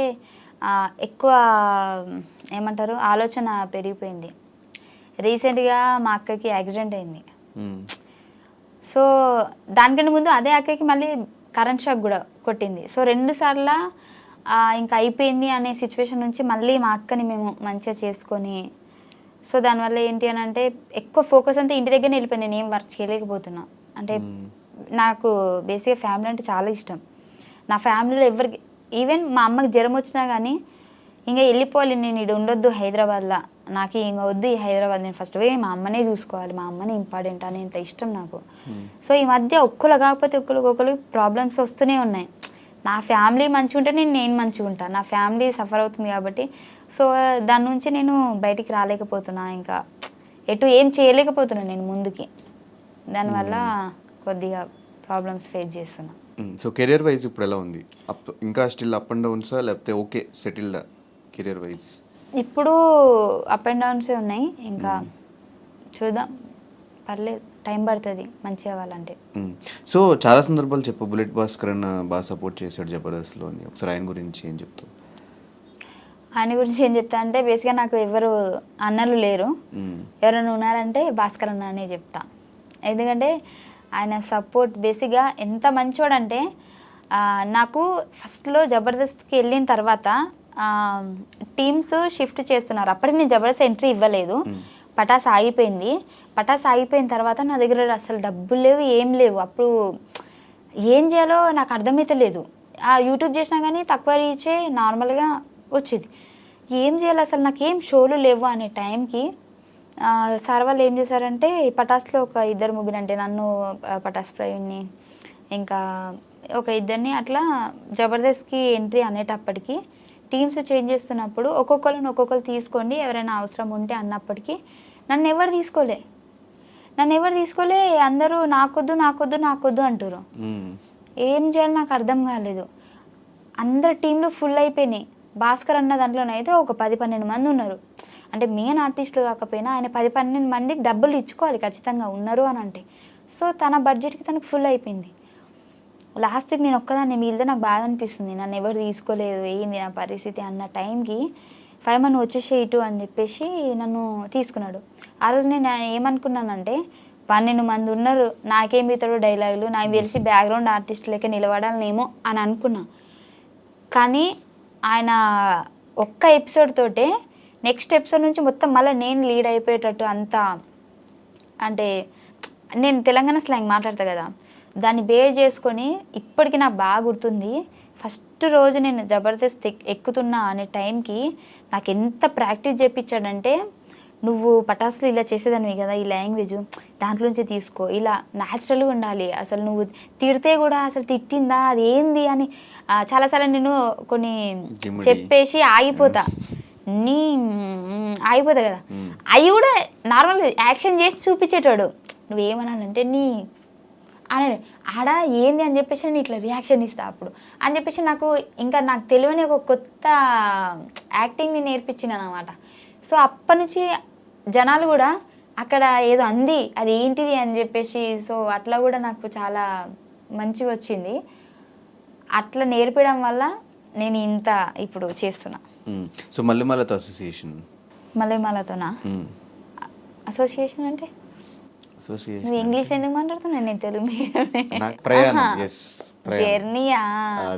ఎక్కువ ఏమంటారు ఆలోచన పెరిగిపోయింది. రీసెంట్గా మా అక్కకి యాక్సిడెంట్ అయింది. సో దానికంటే ముందు అదే అక్కకి మళ్ళీ కరెంట్ షాక్ కూడా కొట్టింది. సో 2 సార్లు ఇంకా అయిపోయింది అనే సిచ్యువేషన్ నుంచి మళ్ళీ మా అక్కని మేము మంచిగా చేసుకొని, సో దానివల్ల ఏంటి అని అంటే ఎక్కువ ఫోకస్ అంతా ఇంటి దగ్గరనే వెళ్ళిపోయింది. నేను ఏం వర్క్ చేయలేకపోతున్నా. అంటే నాకు బేసిక్గా ఫ్యామిలీ అంటే చాలా ఇష్టం. నా ఫ్యామిలీలో ఎవరికి, ఈవెన్ మా అమ్మకి జ్వరం వచ్చినా కానీ ఇంకా వెళ్ళిపోవాలి, నేను ఇక్కడ ఉండొద్దు హైదరాబాద్లో, నాకు ఇంకా వద్దు ఈ హైదరాబాద్, నేను ఫస్ట్ పోయి మా అమ్మనే చూసుకోవాలి, మా అమ్మనే ఇంపార్టెంట్ అనేంత ఇష్టం నాకు. సో ఈ మధ్య ఒక్కరు కాకపోతే ఒక్కరు ప్రాబ్లమ్స్ వస్తూనే ఉన్నాయి. నా ఫ్యామిలీ మంచిగా ఉంటే నేను మంచిగా ఉంటాను, నా ఫ్యామిలీ సఫర్ అవుతుంది కాబట్టి సో దాని నుంచి నేను బయటికి రాలేకపోతున్నా, ఇంకా ఎటు ఏం చేయలేకపోతున్నాను నేను ముందుకి. దానివల్ల కొద్దిగా ప్రాబ్లమ్స్ ఫేస్ చేస్తున్నా. సో కెరియర్ వైజ్ ఇప్పుడు ఎలా ఉంది? ఇంకా స్టిల్ అప్ అండ్ డౌన్సా లేకపోతే ఓకే సెటిల్డ్ కెరియర్ వైజ్? ఇప్పుడు అప్ అండ్ డౌన్సే ఉన్నాయి, ఇంకా చూద్దాం, పర్లేదు, టైం పడుతుంది మంచిగా అవ్వాలంటే. సో చాలా సందర్భాలు చెప్పు, బుల్లెట్ భాస్కర్ అన్న బాగా సపోర్ట్ చేశాడు జబర్దస్త్లో అని, ఒకసారి ఆయన గురించి ఏం చెప్తావు? ఆయన గురించి ఏం చెప్తా అంటే, బేసిక్గా నాకు ఎవరు అన్నలు లేరు, ఎవరైనా ఉన్నారంటే భాస్కర్ అన్న అనే చెప్తా. ఎందుకంటే ఆయన సపోర్ట్ బేసిక్గా ఎంత మంచోడంటే, నాకు ఫస్ట్లో జబర్దస్త్కి వెళ్ళిన తర్వాత టీమ్స్ షిఫ్ట్ చేస్తున్నారు, అప్పటికి నేను జబర్దస్త్ ఎంట్రీ ఇవ్వలేదు, పటాస్ ఆగిపోయింది. పటాస్ ఆగిపోయిన తర్వాత నా దగ్గర అసలు డబ్బులు లేవు, ఏం లేవు. అప్పుడు ఏం చేయాలో నాకు అర్థమైతే లేదు. యూట్యూబ్ చేసినా కానీ తక్కువ రీచే నార్మల్గా వచ్చేది. ఏం చేయాలి అసలు, నాకు ఏం షోలు లేవు అనే టైంకి సార్ వాళ్ళు ఏం చేశారంటే, పటాస్లో ఒక 2-3 అంటే నన్ను, పటాస్ ప్రవీణ్ని, ఇంకా ఒక 2 అట్లా జబర్దస్త్కి ఎంట్రీ అనేటప్పటికి టీమ్స్ చేంజ్ చేస్తున్నప్పుడు ఒక్కొక్కరు తీసుకోండి ఎవరైనా అవసరం ఉంటే అన్నప్పటికీ నన్ను ఎవరు తీసుకోలే, అందరూ నాకొద్దు అంటారు. ఏం చేయాలి నాకు అర్థం కాలేదు. అందరు టీంలు ఫుల్ అయిపోయినాయి. భాస్కర్ అన్న దాంట్లోనైతే ఒక 10-12 మంది ఉన్నారు. అంటే మెయిన్ ఆర్టిస్టులు కాకపోయినా ఆయన 10-12 మందికి డబ్బులు ఇచ్చుకోవాలి ఖచ్చితంగా ఉన్నారు అని అంటే. సో తన బడ్జెట్కి తనకు ఫుల్ అయిపోయింది. లాస్ట్కి నేను ఒక్కదాన్ని మిగిలితే నాకు బాధ అనిపిస్తుంది, నన్ను ఎవరు తీసుకోలేదు, ఏంది నా పరిస్థితి అన్న టైంకి 5 మంది వచ్చేసే ఇటు అని చెప్పేసి నన్ను తీసుకున్నాడు. ఆ రోజు నేను ఏమనుకున్నానంటే, 12 మంది ఉన్నారు, నాకేం మిగతాడు డైలాగులు, నాకు తెలిసి బ్యాక్గ్రౌండ్ ఆర్టిస్ట్ లెక్క నిలబడాలనేమో అని అనుకున్నా. కానీ ఆయన ఒక్క ఎపిసోడ్ తోటే నెక్స్ట్ ఎపిసోడ్ నుంచి మొత్తం మళ్ళీ నేను లీడ్ అయిపోయేటట్టు అంతా, అంటే నేను తెలంగాణ స్లాంగ్ మాట్లాడతా కదా, దాన్ని బేర్ చేసుకొని ఇప్పటికీ నాకు బాగా గుర్తుంది. ఫస్ట్ రోజు నేను జబర్దస్త్ ఎక్కుతున్నా అనే టైంకి నాకు ఎంత ప్రాక్టీస్ చేయించాడంటే, నువ్వు పటాసులు ఇలా చేసేదానివి కదా, ఈ లాంగ్వేజ్ దాంట్లోంచి తీసుకో, ఇలా న్యాచురల్గా ఉండాలి, అసలు నువ్వు తిడితే కూడా అసలు తిట్టిందా అది ఏంది అని చాలాసార్లు నేను కొన్ని చెప్పేసి ఆగిపోతా, నీ ఆగిపోతా కదా, అవి కూడా నార్మల్గా యాక్షన్ చేసి చూపించేటాడు. నువ్వేమనాలంటే నీ అని ఆడ ఏంది అని చెప్పేసి నేను ఇట్లా రియాక్షన్ ఇస్తా అప్పుడు అని చెప్పేసి నాకు తెలియని ఒక కొత్త యాక్టింగ్ని నేర్పించినాను అనమాట. సో అప్పటి నుంచి జనాలు కూడా అక్కడ ఏదో అంది అది ఏంటిది అని చెప్పేసి, సో అట్లా కూడా నాకు చాలా మంచిగా వచ్చింది. అట్లా నేర్పడం వల్ల నేను ఇంత ఇప్పుడు చేస్తున్నా. సో మల్లెమాలతో అసోసియేషన్, మల్లెమాలతోనా అసోసియేషన్ అంటే నువ్వు ఇంగ్లీష్ ఎందుకు మాట్లాడుతున్నా, నేను తెలుగు జర్నీయా,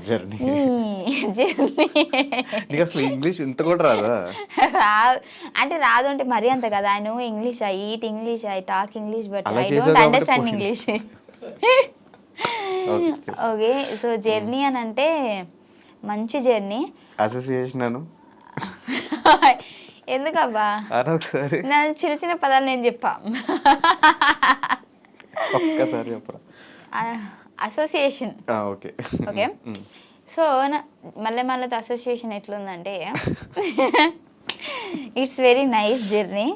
జర్నీ జర్నీ అసలు ఇంగ్లీష్ ఇంత కూడా రాదా? రాదు అంటే రాదు అంటే మరీ అంత కదా. I know English, I eat English, I talk English, but I don't understand English. Okay, so journey అని అంటే మంచి జర్నీ. అసోసియేషన్ అను ఎందుకబ్బా ఒకసారి నేను చిన్న చిన్న పదాలు నేను చెప్పా. ఒక్కసారి చెప్పరా. అసోసియేషన్. ఓకే ఓకే, సో మల్లెమాలతో అసోసియేషన్ ఎట్లుందంటే it's very nice journey.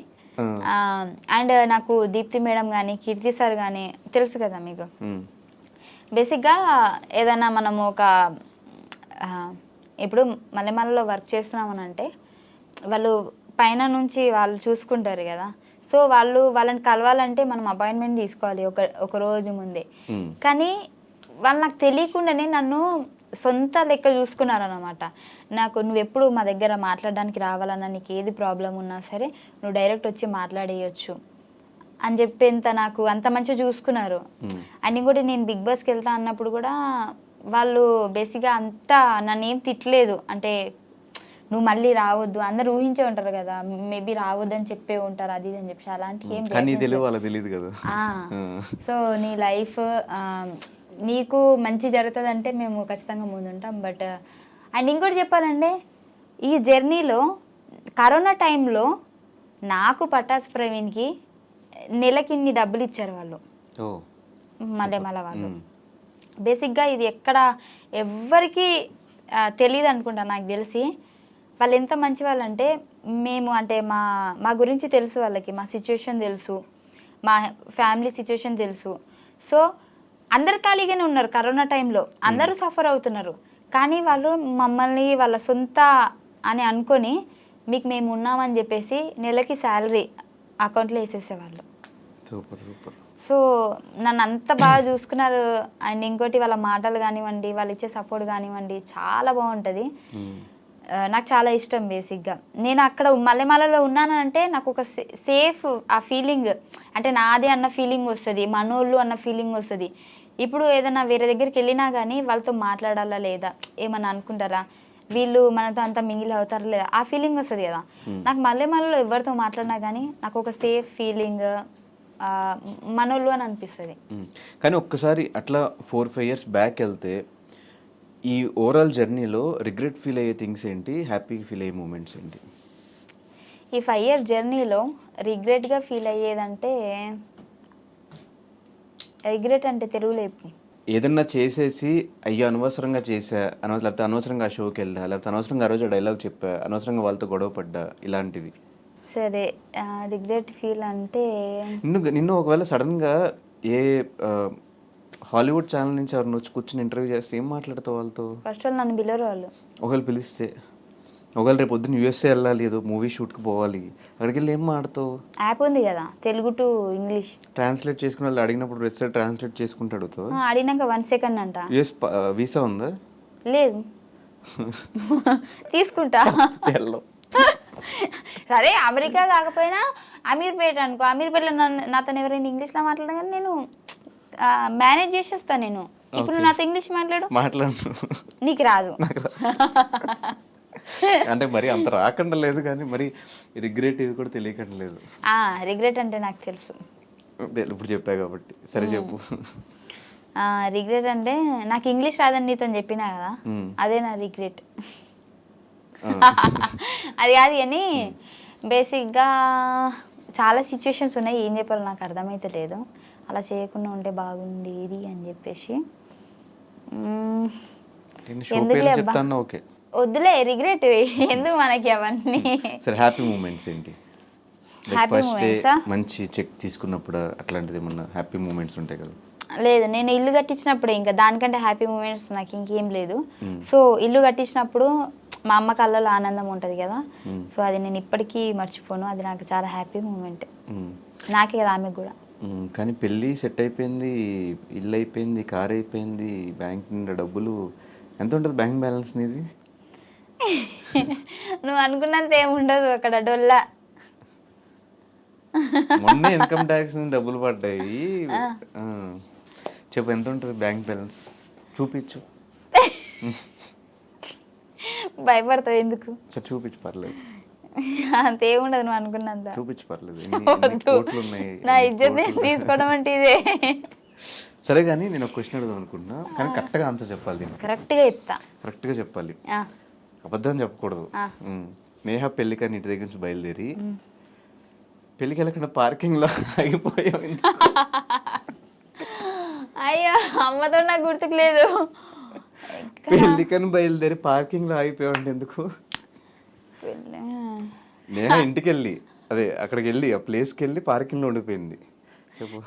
And నాకు దీప్తి మేడం కానీ కీర్తి సార్ కానీ తెలుసు కదా మీకు. బేసిక్గా ఏదైనా మనము ఒక ఇప్పుడు మల్లెమాలలో వర్క్ చేస్తున్నామని అంటే వాళ్ళు పైన నుంచి వాళ్ళు చూసుకుంటారు కదా. సో వాళ్ళని కలవాలంటే మనం అపాయింట్మెంట్ తీసుకోవాలి ఒక రోజు ముందే. కానీ వాళ్ళు నాకు తెలియకుండానే నన్ను సొంత లెక్క చూసుకున్నారనమాట. నువ్వు ఎప్పుడు మా దగ్గర మాట్లాడడానికి రావాలన్నా, నీకు ఏది ప్రాబ్లం ఉన్నా సరే నువ్వు డైరెక్ట్ వచ్చి మాట్లాడేయచ్చు అని చెప్పేంత నాకు అంత మంచిగా చూసుకున్నారు. అండ్ ఇంకోటి నేను బిగ్ బాస్కి వెళ్తా అన్నప్పుడు కూడా వాళ్ళు బేసిక్గా అంతా నన్ను ఏం తిట్టలేదు. అంటే నువ్వు మళ్ళీ రావద్దు, అందరు ఊహించే ఉంటారు కదా, మేబీ రావద్దు అని చెప్పే ఉంటారు అది అని చెప్పి, అలాంటి ఏం తెలియదు కదా. సో నీ లైఫ్ నీకు మంచి జరుగుతుంది అంటే మేము ఖచ్చితంగా ముందుంటాం. బట్ అండ్ ఇంకోటి చెప్పాలంటే ఈ జర్నీలో కరోనా టైంలో నాకు పటాస్ ప్రవీణ్కి నెలకి ఇన్ని డబ్బులు ఇచ్చారు వాళ్ళు, మల్లెమాల వాళ్ళు. బేసిక్గా ఇది ఎక్కడ ఎవ్వరికి తెలియదు అనుకుంటా, నాకు తెలిసి. వాళ్ళు ఎంత మంచి వాళ్ళు అంటే, మేము అంటే మా గురించి తెలుసు వాళ్ళకి, మా సిచ్యువేషన్ తెలుసు, మా ఫ్యామిలీ సిచ్యువేషన్ తెలుసు. సో అందరు ఖాళీగానే ఉన్నారు కరోనా టైంలో, అందరూ సఫర్ అవుతున్నారు. కానీ వాళ్ళు మమ్మల్ని వాళ్ళ సొంత అని అనుకొని మీకు మేము ఉన్నామని చెప్పేసి నెలకి శాలరీ అకౌంట్లో వేసేసేవాళ్ళు. Super super. సో నన్ను అంత బాగా చూసుకున్నారు. అండ్ ఇంకోటి వాళ్ళ మాటలు కానివ్వండి, వాళ్ళు ఇచ్చే సపోర్ట్ కానివ్వండి, చాలా బాగుంటుంది. నాకు చాలా ఇష్టం. బేసిక్గా నేను అక్కడ మల్లెమాలలో ఉన్నానంటే నాకు ఒక సేఫ్ ఆ ఫీలింగ్, అంటే నాది అన్న ఫీలింగ్ వస్తుంది, మనోళ్ళు అన్న ఫీలింగ్ వస్తుంది. ఇప్పుడు ఏదైనా వేరే దగ్గరికి వెళ్ళినా కానీ వాళ్ళతో మాట్లాడాలా లేదా, ఏమన్నా అనుకుంటారా, వీళ్ళు మనతో అంతా మింగిల్ అవుతారా లేదా, ఆ ఫీలింగ్ వస్తుంది కదా. నాకు మల్లెమాలలో ఎవరితో మాట్లాడినా కానీ నాకు ఒక సేఫ్ ఫీలింగ్, మనోళ్ళు అని అనిపిస్తుంది. కానీ ఒక్కసారి అట్లా 4-5 years బ్యాక్ వెళ్తే ఈ ఓవరాల్ జర్నీలో రిగ్రెట్ ఫీల్ అయ్యే థింగ్స్ ఏంటి, హ్యాపీ ఫీల్ అయ్యే మూమెంట్స్ ఏంటి? ఈ 5 years జర్నీలో రిగ్రెట్గా ఫీల్ అయ్యేదంటే, రిగ్రెట్ అంటే తెలుగులో ఏదన్నా చేసేసి అయ్యో అనవసరంగా చేసా, లేకపోతే అనవసరంగా ఆ షోకి వెళ్ళా, లేకపోతే అనవసరంగా ఆ రోజు డైలాగ్ చెప్పా, అనవసరంగా వాళ్ళతో గొడవ పడ్డా, ఇలాంటివి. సరే, రిగ్రెట్ ఫీల్ అంటే నిన్ను ఒకవేళ సడన్గా ఏ హాలీవుడ్ ఛానల్ నుంచి ఎవరిని వచ్చి కూర్చొని ఇంటర్వ్యూ చేస్తే ఏం మాట్లాడతావు వాళ్ళతో? ఫస్ట్ వాళ్ళు నన్ను పిలవరు. వాళ్ళు ఒకవేళ పిలిస్తే, ఒకవేళ రేపు పొద్దున్న యూఎస్ఏ వెళ్ళాలి, ఏదో మూవీ షూట్కి పోవాలి, అక్కడికి వెళ్ళి ఏం మాడతావు? యాప్ ఉంది కదా తెలుగు టు ఇంగ్లీష్ ట్రాన్స్లేట్ చేసుకుని వాళ్ళు అడిగినప్పుడు రెస్ట్ ట్రాన్స్లేట్ చేసుకుంటూ అడుగుతావు? అడిగినాక 1 second అంట. యూఎస్ వీసా ఉందా? లేదు. తీసుకుంటా. సరే అమెరికా కాకపోయినా అమీర్పేట అనుకో, అమీర్పేటలో నాతో ఎవరైనా ఇంగ్లీష్లో మాట్లాడడం కానీ నేను మేనేజ్ చేసేస్తా. నేను ఇప్పుడు నాతో ఇంగ్లీష్ మాట్లాడు, నీకు రాదు. అంటే మరి అంత రాకుండా లేదు కానీ మరి రిగ్రెట్ ఇవి కూడా తెలియకుండా లేదు. రిగ్రెట్ అంటే నాకు తెలుసు. ఇప్పుడు చెప్పా కాబట్టి సరే చెప్పు. రిగ్రెట్ అంటే నాకు ఇంగ్లీష్ రాదని నీతో చెప్పినా కదా, అదే నా రిగ్రెట్. అది కాదు కానీ బేసిక్గా చాలా సిచ్యువేషన్స్ ఉన్నాయి, ఏం చెప్పాలో నాకు అర్థమైతే లేదు. అలా చేయకుండా ఉంటే బాగుండేది అని చెప్పేసి. ఎందుకులే అబ్బా, ఓకే వద్దులే రిగ్రెట్ ఎందుకు మనకి అవన్నీ. సరే హ్యాపీ మూమెంట్స్ ఏంటి? హ్యాపీ ఫస్ట్ డే మూమెంట్సా? మంచి చెక్ తీసుకున్నప్పుడు అట్లాంటిది ఏమన్నా హ్యాపీ మూమెంట్స్ ఉంటాయి కదా? లేదు, నేను ఇల్లు కట్టించినప్పుడే, ఇంకా దానికంటే హ్యాపీ మూమెంట్స్ నాకు ఇంకేం లేదు. సో ఇల్లు కట్టించినప్పుడు మా అమ్మ కళ్ళలో ఆనందం ఉంటుంది కదా, సో అది నేను ఇప్పటికీ మర్చిపోను. అది నాకు చాలా హ్యాపీ మూమెంట్, నాకే కదా ఆమెకు కూడా. కానీ పెళ్ళి సెట్ అయిపోయింది, ఇల్లు అయిపోయింది, కార్ అయిపోయింది, బ్యాంక్ నిండా డబ్బులు. ఎంత ఉంటుంది బ్యాంక్ బ్యాలెన్స్ నీది? నువ్వు అనుకున్నంత ఏముండదు అక్కడ, డొల్లా. మొన్న ఇన్కమ్ ట్యాక్స్ నుంచి డబ్బులు పడ్డాయి. చెప్పు ఎంత ఉంటుంది బ్యాంక్ బ్యాలెన్స్? చూపించు. భయపడతావు ఎందుకు? చూపించు పర్లేదు. అంతేముండదు నువ్వు అనుకున్నంత. చూపించు పర్లేదు. ఎన్ని కోట్లు ఉన్నాయి? నా ఇజ్జత్ తీసుకోవడం అంటే ఇదే. సరే కానీ నేను ఒక క్వశ్చన్ అడుగుదాం అనుకుంటున్నా, కానీ కరెక్ట్గా ఆన్సర్ చెప్పాలి దీనికి. కరెక్ట్గా చెప్తా. కరెక్ట్గా చెప్పాలి, అబద్ధం చెప్పకూడదు. నేహ పెళ్ళికని ఇంటి దగ్గర నుంచి బయలుదేరి పెళ్ళికి వెళ్ళకుండా పార్కింగ్లో ఆగిపోయావు. అయ్యో అమ్మతో నాకు గుర్తుకు లేదు. పెళ్ళికని బయలుదేరి పార్కింగ్లో ఆగిపోయావు అంటే ఎందుకు? నేహ ఇంటికి వెళ్ళి అదే అక్కడికి వెళ్ళి ఆ ప్లేస్కి వెళ్ళి పార్కింగ్లో ఉండిపోయింది. చెప్పు.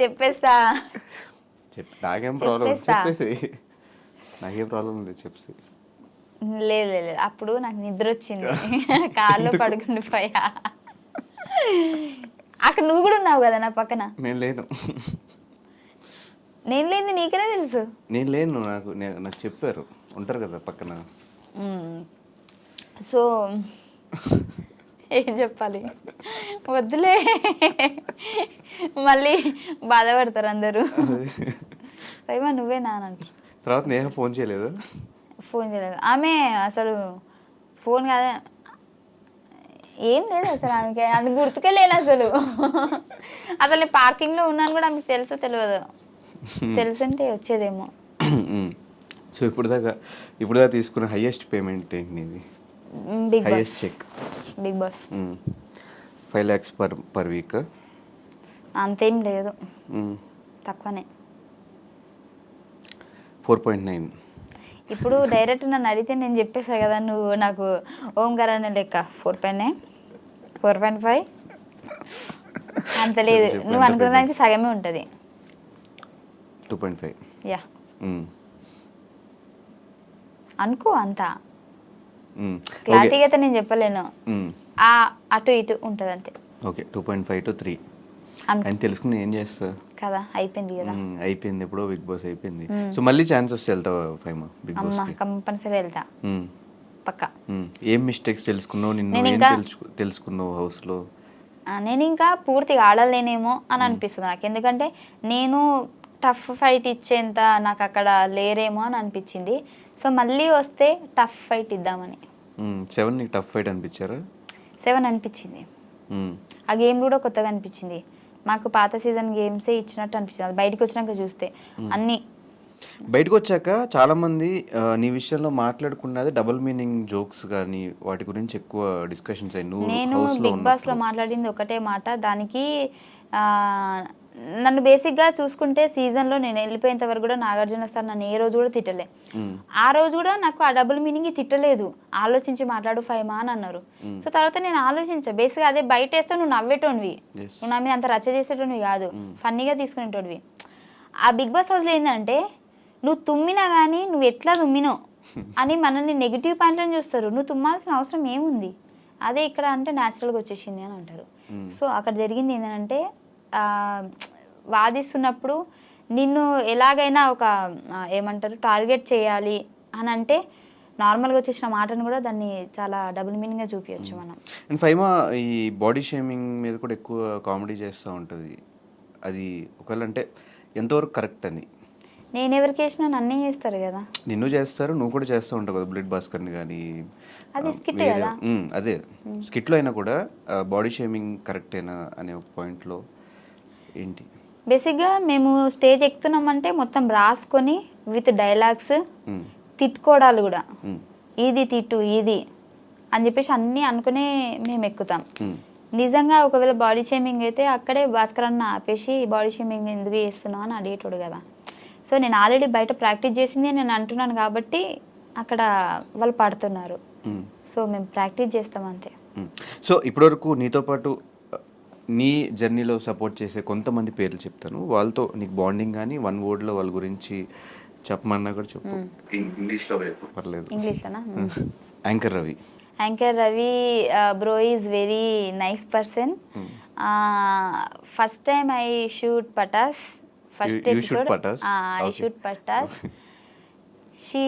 చెప్పేస్తా. నాకేం ప్రాబ్లం? చెప్పేసి. నాకేం ప్రాబ్లం లేదు, చెప్పేసి. లేదు లేదు, అప్పుడు నాకు నిద్ర వచ్చింది, కార్లో పడుకుండిపోయా. అక్కడ నువ్వు కూడా ఉన్నావు కదా నా పక్కన. నేను లేను. నేను లేదు నీకనే తెలుసు. నేను లేను, నాకు చెప్పారు ఉంటారు కదా పక్కన. సో ఏం చెప్పాలి, వద్దులే మళ్ళీ బాధపడతారు అందరూ. పైమా నువ్వే నానంటారు. తర్వాత నేహ ఫోన్ చేయలేదు? ఫోన్ చేయలేదు ఆమె, అసలు ఫోన్ కాదా ఏం లేదు అసలు ఆమెకి, అది గుర్తుకెళ్ళాను అసలు. అసలు నేను పార్కింగ్లో ఉన్నాను కూడా ఆమెకు తెలుసో తెలియదు, తెలుసుంటే వచ్చేదేమో. సో ఇప్పుడు దాకా తీసుకున్న హైయెస్ట్ పేమెంట్ ఏంటి నీది? Bigg Boss highest cheque. Bigg Boss 5 lakhs per week. అంతేం లేదు, తక్కువనే. 4.9. ఇప్పుడు డైరెక్ట్ నన్ను అడిగితే నేను చెప్పేసా కదా, నువ్వు నాకు ఓంకార్ అనే లెక్క 4.9 4.5 అంత లేదు. నువ్వు అనుకున్న దానికి సగమే ఉంటుంది. 2.5. యా అనుకో, అంతా క్లారిటీగా అయితే నేను చెప్పలేను, అటు ఇటు ఉంటుంది అంతే. ఓకే 2.5 to 3 అని తెలుసుకుని ఏం చేస్తా కదా, అయిపోయింది కదా. అయిపోయింది ఎప్పుడో, బిగ్ బాస్ అయిపోయింది. సో మళ్ళీ ఛాన్స్ వస్తే వెళ్తావా ఫైమా బిగ్ బాస్? అమ్మ కంపల్సరీ వెళ్తా పక్కా. ఏం మిస్టేక్స్ తెలుసుకున్నావు, నిన్ను ఏం తెలుసుకున్నావు హౌస్లో? నేను ఇంకా పూర్తిగా ఆడలేనేమో అని అనిపిస్తుంది నాకు, ఎందుకంటే నేను టఫ్ ఫైట్ ఇచ్చేంత నాకు అక్కడ లేరేమో అని అనిపించింది. సో మళ్ళీ వస్తే టఫ్ ఫైట్ ఇద్దామని. 7 నీకు టఫ్ ఫైట్ అనిపించారా? 7 అనిపించింది. ఆ గేమ్ కూడా కొత్తగా అనిపించింది, మాకు పాత సీజన్ గేమ్సే ఇచ్చినట్టు అనిపించింది. అది బయటకు వచ్చినాక చూస్తే అన్నీ. బయటకు వచ్చాక చాలా మంది నీ విషయంలో మాట్లాడుకున్నది డబుల్ మీనింగ్ జోక్స్ కానీ వాటి గురించి ఎక్కువ డిస్కషన్స్ అయ్యి. నేను బిగ్ బాస్లో మాట్లాడింది ఒకటే మాట, దానికి నన్ను బేసిక్గా చూసుకుంటే సీజన్లో నేను వెళ్ళిపోయేంత వరకు కూడా నాగార్జున సార్ నన్ను ఏ రోజు కూడా తిట్టలే. ఆ రోజు కూడా నాకు ఆ డబుల్ మీనింగ్ తిట్టలేదు, ఆలోచించి మాట్లాడు ఫైమా అని అన్నారు. సో తర్వాత నేను ఆలోచించా, బేసిక్గా అదే బయట వేస్తే నువ్వు నవ్వేటోనివి, నువ్వు నా మీద అంత రచ్చ చేసేటోనివి కాదు, ఫన్నీగా తీసుకునేటోనివి. ఆ బిగ్ బాస్ హౌస్లో ఏంటంటే నువ్వు తుమ్మినా కానీ నువ్వు ఎట్లా తుమ్మినో అని మనల్ని నెగిటివ్ పాయింట్లను చూస్తారు. నువ్వు తుమ్మాల్సిన అవసరం ఏముంది, అదే ఇక్కడ అంటే న్యాచురల్గా వచ్చేసింది అని అంటారు. సో అక్కడ జరిగింది ఏంటంటే వాదిస్తున్నప్పుడు నిన్ను ఎలాగైనా ఒక ఏమంటారు టార్గెట్ చేయాలి అని అంటే నార్మల్గా వచ్చేసిన మాటను కూడా దాన్ని చాలా డబుల్ మీనింగ్గా చూపించచ్చు మనం. అండ్ ఫైమా ఈ బాడీ షేమింగ్ మీద కూడా ఎక్కువ కామెడీ చేస్తూ ఉంటుంది, అది ఒకవేళ అంటే ఎంతవరకు కరెక్ట్ అని? నేను ఎవరికి వేసినా నన్నే చేస్తారు కదా. నిన్ను చేస్తారు, నువ్వు కూడా చేస్తూ ఉంటావు కదా బుల్లెట్ భాస్కర్ని కానీ. అది skit కదా. అదే స్కిట్లో అయినా కూడా బాడీ షేమింగ్ కరెక్టేనా అనే ఒక పాయింట్లో ఏంటి? బేసిక్గా మేము స్టేజ్ ఎక్కుతున్నామంటే మొత్తం రాసుకొని విత్ డైలాగ్స్, తిట్టుకోవడాలు కూడా, ఇది తిట్టు ఇది అని చెప్పేసి అన్నీ అనుకునే మేము ఎక్కుతాం. నిజంగా ఒకవేళ బాడీ షేమింగ్ అయితే అక్కడే భాస్కర్ అన్న ఆపేసి బాడీ షేమింగ్ ఎందుకు చేస్తున్నావు అని అడిగేటోడు కదా. సో నేను ఆల్రెడీ బయట ప్రాక్టీస్ చేసింది నేను అంటున్నాను కాబట్టి అక్కడ వాళ్ళు పడుతున్నారు. సో మేము ప్రాక్టీస్ చేస్తాం అంతే. సో ఇప్పటివరకు నీతో పాటు నీ జర్నీలో సపోర్ట్ చేసే కొంతమంది పేర్లు చెప్తాను, వాళ్ళతో నీకు బాండింగ్ కానీ వన్ వర్డ్లో వాళ్ళ గురించి చెప్పమన్నా కూడా చెప్పు. ఇంగ్లీష్లో పర్లేదు. ఇంగ్లీష్లోనా? Anchor Ravi. Anchor Ravi bro is very nice person. First time I shoot Patas, first episode I shoot Patas. he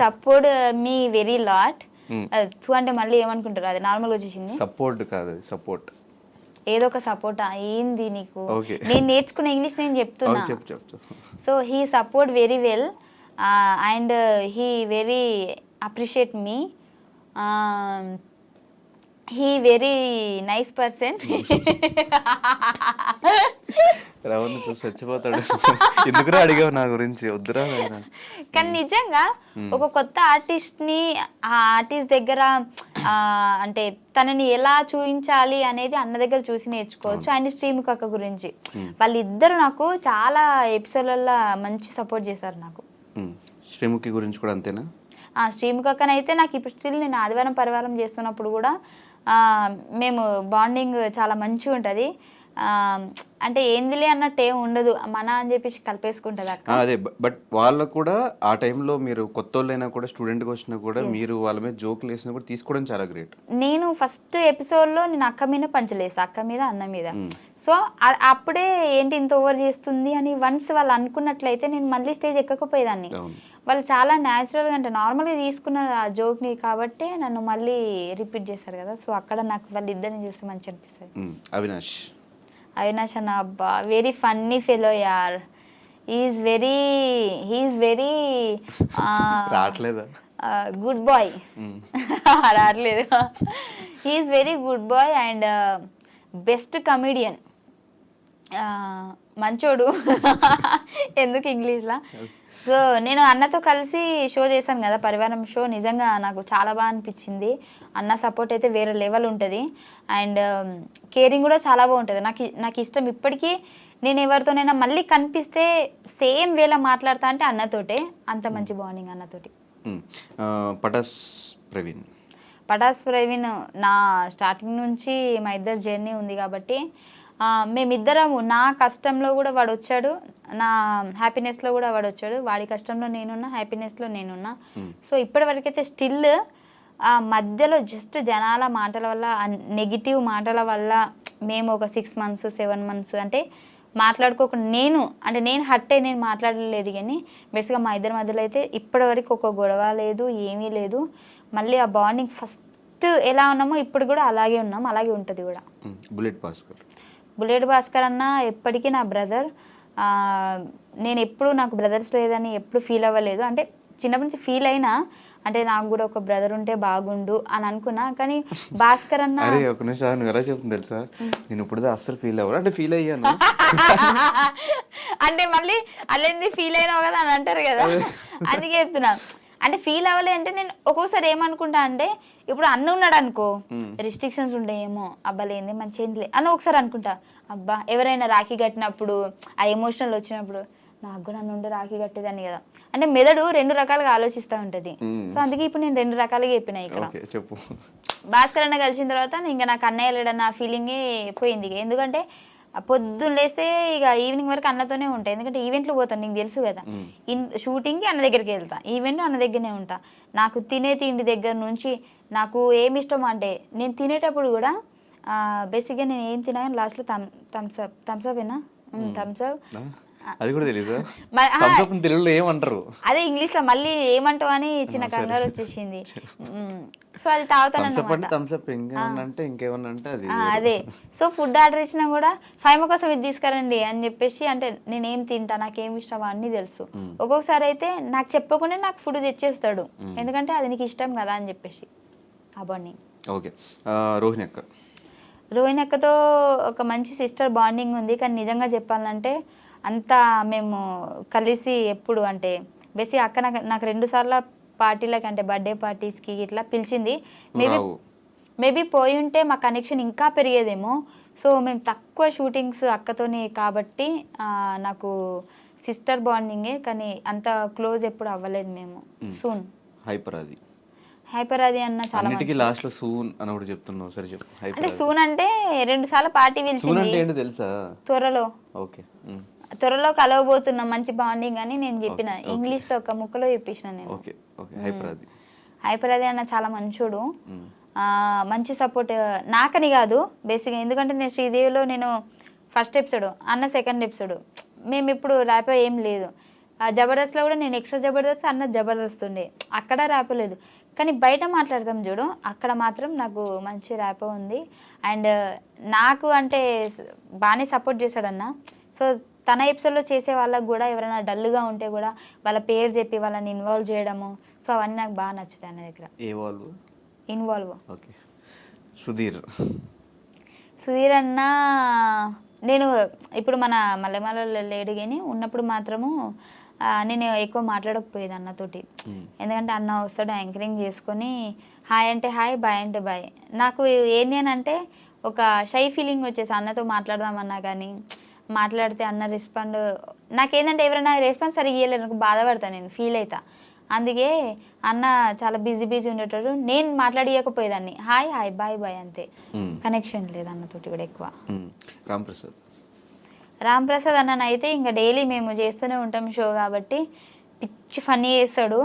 support me very lot. థూ అంటే మళ్ళీ ఏమనుకుంటారు, అది నార్మల్గా వచ్చేసింది. సపోర్ట్ కాదు, సపోర్ట్ ఏదో ఒక సపోర్ట్ ఏంది నీకు, నేను నేర్చుకున్న ఇంగ్లీష్ నేను చెప్తున్నా. So he support very well and he very appreciate me. He very nice person. రవణ్ చచ్చిపోతాడు. ఎందుకురా అడిగావు నా గురించి? వద్దురా. కానీ నిజంగా ఒక కొత్త ఆర్టిస్ట్ని ఆ ఆర్టిస్ట్ దగ్గర అంటే తనని ఎలా చూపించాలి అనేది అన్న దగ్గర చూసి నేర్చుకోవచ్చు. అండ్ శ్రీముఖి అక్క గురించి వాళ్ళిద్దరు నాకు చాలా ఎపిసోడ్లలో మంచి సపోర్ట్ చేశారు నాకు. శ్రీముఖి గురించి కూడా అంతేనా? శ్రీముఖి అక్కనైతే నాకు ఇప్పుడు స్టిల్ నేను ఆదివారం పరివారం చేస్తున్నప్పుడు కూడా మేము బాండింగ్ చాలా మంచిగా ఉంటుంది. అంటే ఏందిలే అన్నట్టు ఏం ఉండదు, మన అని చెప్పేసి కలిపేసుకుంటుంది అక్క. అదే బట్ వాళ్ళకు కూడా ఆ టైంలో మీరు కొత్త వాళ్ళైనా కూడా స్టూడెంట్గా వచ్చినా కూడా మీరు వాళ్ళ మీద జోకులు వేసినా కూడా తీసుకోవడం చాలా గ్రేట్. నేను ఫస్ట్ ఎపిసోడ్లో నేను అక్క మీద పంచలేసా, అక్క మీద అన్న మీద. సో అప్పుడే ఏంటి ఇంత ఓవర్ చేస్తుంది అని వన్స్ వాళ్ళు అనుకున్నట్లయితే నేను మళ్ళీ స్టేజ్ ఎక్కకపోయేదాన్ని. వాళ్ళు చాలా న్యాచురల్గా అంటే నార్మల్గా తీసుకున్నారు ఆ జోక్ని కాబట్టి నన్ను మళ్ళీ రిపీట్ చేశారు కదా. సో అక్కడ నాకు వాళ్ళు ఇద్దరిని చూస్తే మంచి అనిపిస్తుంది. అవినాష్ అన్న అబ్బా వెరీ ఫన్నీ ఫెలో యార్. Is very good boy. రావట్లేదు. He is very good boy and best comedian. మంచోడు. ఎందుకు ఇంగ్లీష్లా? సో నేను అన్నతో కలిసి షో చేశాను కదా, పరివారం షో. నిజంగా నాకు చాలా బాగా అనిపించింది. అన్న సపోర్ట్ అయితే వేరే లెవెల్ ఉంటుంది అండ్ కేరింగ్ కూడా చాలా బాగుంటుంది. నాకు ఇష్టం ఇప్పటికీ. నేను ఎవరితోనైనా మళ్ళీ కనిపిస్తే సేమ్ వేలా మాట్లాడతా అంటే అన్నతోటే. అంత మంచి బాండింగ్ అన్నతోటి. పటాస్ ప్రవీణ్ నా స్టార్టింగ్ నుంచి మా ఇద్దరు జర్నీ ఉంది కాబట్టి మేమిద్దరము, నా కష్టంలో కూడా వాడు వచ్చాడు, నా హ్యాపీనెస్లో కూడా వాడు వచ్చాడు. వాడి కష్టంలో నేనున్నా, హ్యాపీనెస్లో నేనున్నా. సో ఇప్పటి వరకైతే స్టిల్ మధ్యలో జస్ట్ జనాల మాటల వల్ల, నెగిటివ్ మాటల వల్ల మేము ఒక 6 months 7 months అంటే మాట్లాడుకోకుండా నేను హర్ట్ అయ్యి నేను మాట్లాడలేదు. కానీ బేసిక్గా మా ఇద్దరి మధ్యలో అయితే ఇప్పటివరకు ఒక గొడవ లేదు, ఏమీ లేదు. మళ్ళీ ఆ బాండింగ్ ఫస్ట్ ఎలా ఉన్నామో ఇప్పుడు కూడా అలాగే ఉన్నాం, అలాగే ఉంటుంది కూడా. బుల్లెట్ భాస్కర్ అన్న ఎప్పటికీ నా బ్రదర్. నేను ఎప్పుడు నాకు బ్రదర్స్ లేదని ఎప్పుడు ఫీల్ అవ్వలేదు. అంటే చిన్నప్పటి నుంచి ఫీల్ అయినా అంటే నాకు కూడా ఒక బ్రదర్ ఉంటే బాగుండు అని అనుకున్నా. కానీ భాస్కర్ అన్న ఒక నిమిషం ఎలా చెప్తుంది తెలుసా, నేను ఇప్పుడు అస్సలు ఫీల్ అవ్వరు అంటే ఫీల్ అయ్యాను అంటే మళ్ళీ అల్లేంది ఫీల్ అయినావు కదా అని అంటారు కదా, అందుకే చెప్తున్నా. అంటే ఫీల్ అవ్వలే అంటే నేను ఒక్కోసారి ఏమనుకుంటా అంటే ఇప్పుడు అన్న ఉన్నాడు అనుకో, రిస్ట్రిక్షన్స్ ఉంటాయేమో, అబ్బాలేంది మంచి ఏంటిలే అని ఒకసారి అనుకుంటా. అబ్బా ఎవరైనా రాఖీ కట్టినప్పుడు ఆ ఎమోషనల్ వచ్చినప్పుడు నాకు కూడా నుండి రాఖీ కట్టేదాన్ని కదా అంటే మెదడు 2 రకాలుగా ఆలోచిస్తూ ఉంటుంది. సో అందుకే ఇప్పుడు నేను 2 రకాలుగా చెప్పిన. ఇక్కడ భాస్కర్ అన్న కలిసిన తర్వాత ఇంకా నాకు అన్నయ్య లేడన్న ఫీలింగే పోయింది. ఎందుకంటే పొద్దున్న లేస్తే ఇక ఈవినింగ్ వరకు అన్నతోనే ఉంటాయి. ఎందుకంటే ఈవెంట్లు పోతాను, నీకు తెలుసు కదా. షూటింగ్కి అన్న దగ్గరికి వెళ్తా, ఈవెంట్ అన్న దగ్గరనే ఉంటా. నాకు తినే తిండి దగ్గర నుంచి నాకు ఏమి ఇష్టం అంటే నేను తినేటప్పుడు కూడా బేసిక్గా నేను ఏం తినా కానీ లాస్ట్లో థమ్స్అప్ ఏనా థమ్స్అప్ అది కూడా తెలీదా? మరి, థమ్స్ అప్ తెలుగులో ఏమంటారు? అదే ఇంగ్లీష్లో మళ్ళీ ఏమంటావు అని చిన్న కంగారు వచ్చేసింది. సో అది తాగుతాను థమ్స్ అప్ అంటే అన్నమాట. థమ్స్ అప్, ఇంకేమన్నా అంటే ఇంకేమన్నా అంటే అది అదే. సో ఫుడ్ ఆర్డర్ ఇచ్చినా కూడా ఫైమ కోసం ఇది తీసుకురండి అని చెప్పేసి, అంటే నేనేం తింటా, నాకేం ఇష్టం అన్నీ తెలుసు. ఒక్కొక్కసారి అయితే నాకు చెప్పకుండా నాకు ఫుడ్ తెచ్చేస్తాడు, ఎందుకంటే అది నీకు ఇష్టం కదా అని చెప్పేసి. ఆ బాండింగ్. ఓకే. రోహిణి అక్క. రోహిణి అక్కతో ఒక మంచి సిస్టర్ బాండింగ్ ఉంది, కానీ నిజంగా చెప్పాలంటే అంతా మేము కలిసి ఎప్పుడు అంటే బేసిక్ అక్క నాకు 2 సార్లు పార్టీలకి అంటే బర్త్డే పార్టీస్కి ఇట్లా పిలిచింది. మేబీ పోయి ఉంటే మా కనెక్షన్ ఇంకా పెరిగేదేమో. సో మేము తక్కువ షూటింగ్స్ అక్కతోనే కాబట్టి నాకు సిస్టర్ బాండింగే, కానీ అంత క్లోజ్ ఎప్పుడు అవ్వలేదు మేము. సూన్ హైపర్ అది అన్న చాలా అన్నిటికీ లాస్ట్ లో సూన్ అని ఒకటి చెప్తున్నావు, సరే చెప్పు. అంటే సూన్ అంటే 2 సార్లు పార్టీ పిలిచింది. ఏంటో తెలుసా? త్వరలో. ఓకే. త్వరలో కలవబోతున్నాం, మంచి బాండింగ్ అని నేను చెప్పిన. ఇంగ్లీష్ లో ఒక ముక్కలో చెప్పేసిన నేను. Okay okay. హైపర్ అది అన్న చాలా మంచోడు, మంచి సపోర్ట్ నాకని కాదు బేసిక్గా. ఎందుకంటే నేను శ్రీదేవిలో నేను ఫస్ట్ ఎపిసోడ్, అన్న సెకండ్ ఎపిసోడ్, మేము ఇప్పుడు ర్యాపో ఏం లేదు. జబర్దస్త్లో కూడా నేను ఎక్స్ట్రా జబర్దస్త్, అన్న జబర్దస్త్ ఉండే, అక్కడ ర్యాపో లేదు. కానీ బయట మాట్లాడతాం చూడు, అక్కడ మాత్రం నాకు మంచి ర్యాపో ఉంది. అండ్ నాకు అంటే బాగానే సపోర్ట్ చేశాడన్న. సో తన ఎపిసోడ్లో చేసే వాళ్ళకు కూడా ఎవరైనా డల్గా ఉంటే కూడా వాళ్ళ పేరు చెప్పి వాళ్ళని ఇన్వాల్వ్ చేయడము, సో అవన్నీ నాకు బాగా నచ్చుతాయి అన్న దగ్గర. ఇన్వాల్వ్. సుధీర్ అన్న నేను ఇప్పుడు మన మల్లెమాలలో లేడు కానీ ఉన్నప్పుడు మాత్రము నేను ఎక్కువ మాట్లాడకపోయేది అన్నతోటి. ఎందుకంటే అన్న వస్తాడు యాంకరింగ్ చేసుకొని హాయ్ అంటే హాయ్, బాయ్ అంటే బాయ్. నాకు ఏంది అని అంటే ఒక షై ఫీలింగ్ వచ్చేసి అన్నతో మాట్లాడదామన్నా కానీ మాట్లాడితే అన్న రెస్పాండ్, నాకేంటంటే ఎవరైనా రెస్పాన్స్ సరిగ్గా ఇవ్వలేరు, నాకు బాధపడతాను, నేను ఫీల్ అవుతా. అందుకే అన్న చాలా బిజీ ఉండేటోడు, నేను మాట్లాడియకపోయేదాన్ని. హాయ్ హాయ్ బాయ్ బాయ్ అంతే, కనెక్షన్ లేదు అన్నతోటి కూడా ఎక్కువ. రామ్ ప్రసాద్ అన్ననైతే ఇంకా డైలీ మేము చేస్తూనే ఉంటాం షో కాబట్టి పిచ్చి ఫన్నీ చేస్తాడు.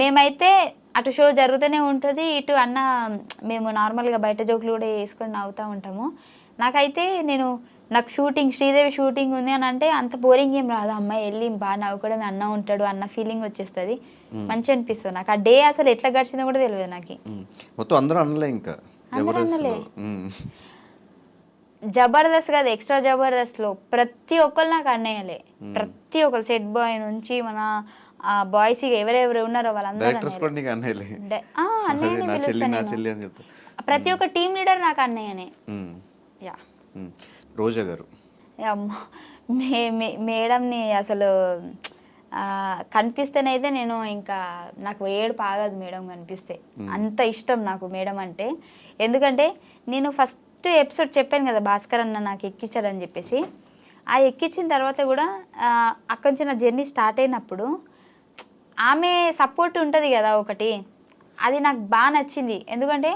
మేమైతే అటు షో జరుగుతూనే ఉంటుంది, ఇటు అన్న మేము నార్మల్గా బయట జోకులు కూడా వేసుకొని నవ్వుతూ ఉంటాము. నాకైతే నాకు షూటింగ్ శ్రీదేవి షూటింగ్ ఉంది అని అంటే అంత బోరింగ్ ఏం రాదు, అమ్మాయి వెళ్ళి బాగా నవ్వుకోవడం, అన్న ఉంటాడు అన్న ఫీలింగ్ వచ్చేస్తుంది, మంచిగా అనిపిస్తుంది నాకు. ఆ డే అసలు ఎట్లా గడిచిందో కూడా తెలియదు నాకు. జబర్దస్త్ కాదు, ఎక్స్ట్రా జబర్దస్త్లో ప్రతి ఒక్కరు నాకు అన్నయ్యలే. ప్రతి ఒక్కరు సెట్ బాయ్ నుంచి మన బాయ్స్ ఎవరెవరు ఉన్నారో వాళ్ళందరూ అన్నయ్యనే పిలుస్తాను. ప్రతి ఒక్క టీమ్ లీడర్ నాకు అన్నయ్యనే. యా. రోజా గారు మేడంని అసలు కనిపిస్తేనైతే నేను ఇంకా నాకు ఏడుపు ఆగదు మేడం కనిపిస్తే, అంత ఇష్టం నాకు మేడం అంటే. ఎందుకంటే నేను ఫస్ట్ ఎపిసోడ్ చెప్పాను కదా భాస్కర్ అన్న నాకు ఎక్కించాడని చెప్పేసి, ఆ ఎక్కించిన తర్వాత కూడా అక్కడి నుంచి నా జర్నీ స్టార్ట్ అయినప్పుడు ఆమె సపోర్ట్ ఉంటుంది కదా ఒకటి, అది నాకు బాగా నచ్చింది. ఎందుకంటే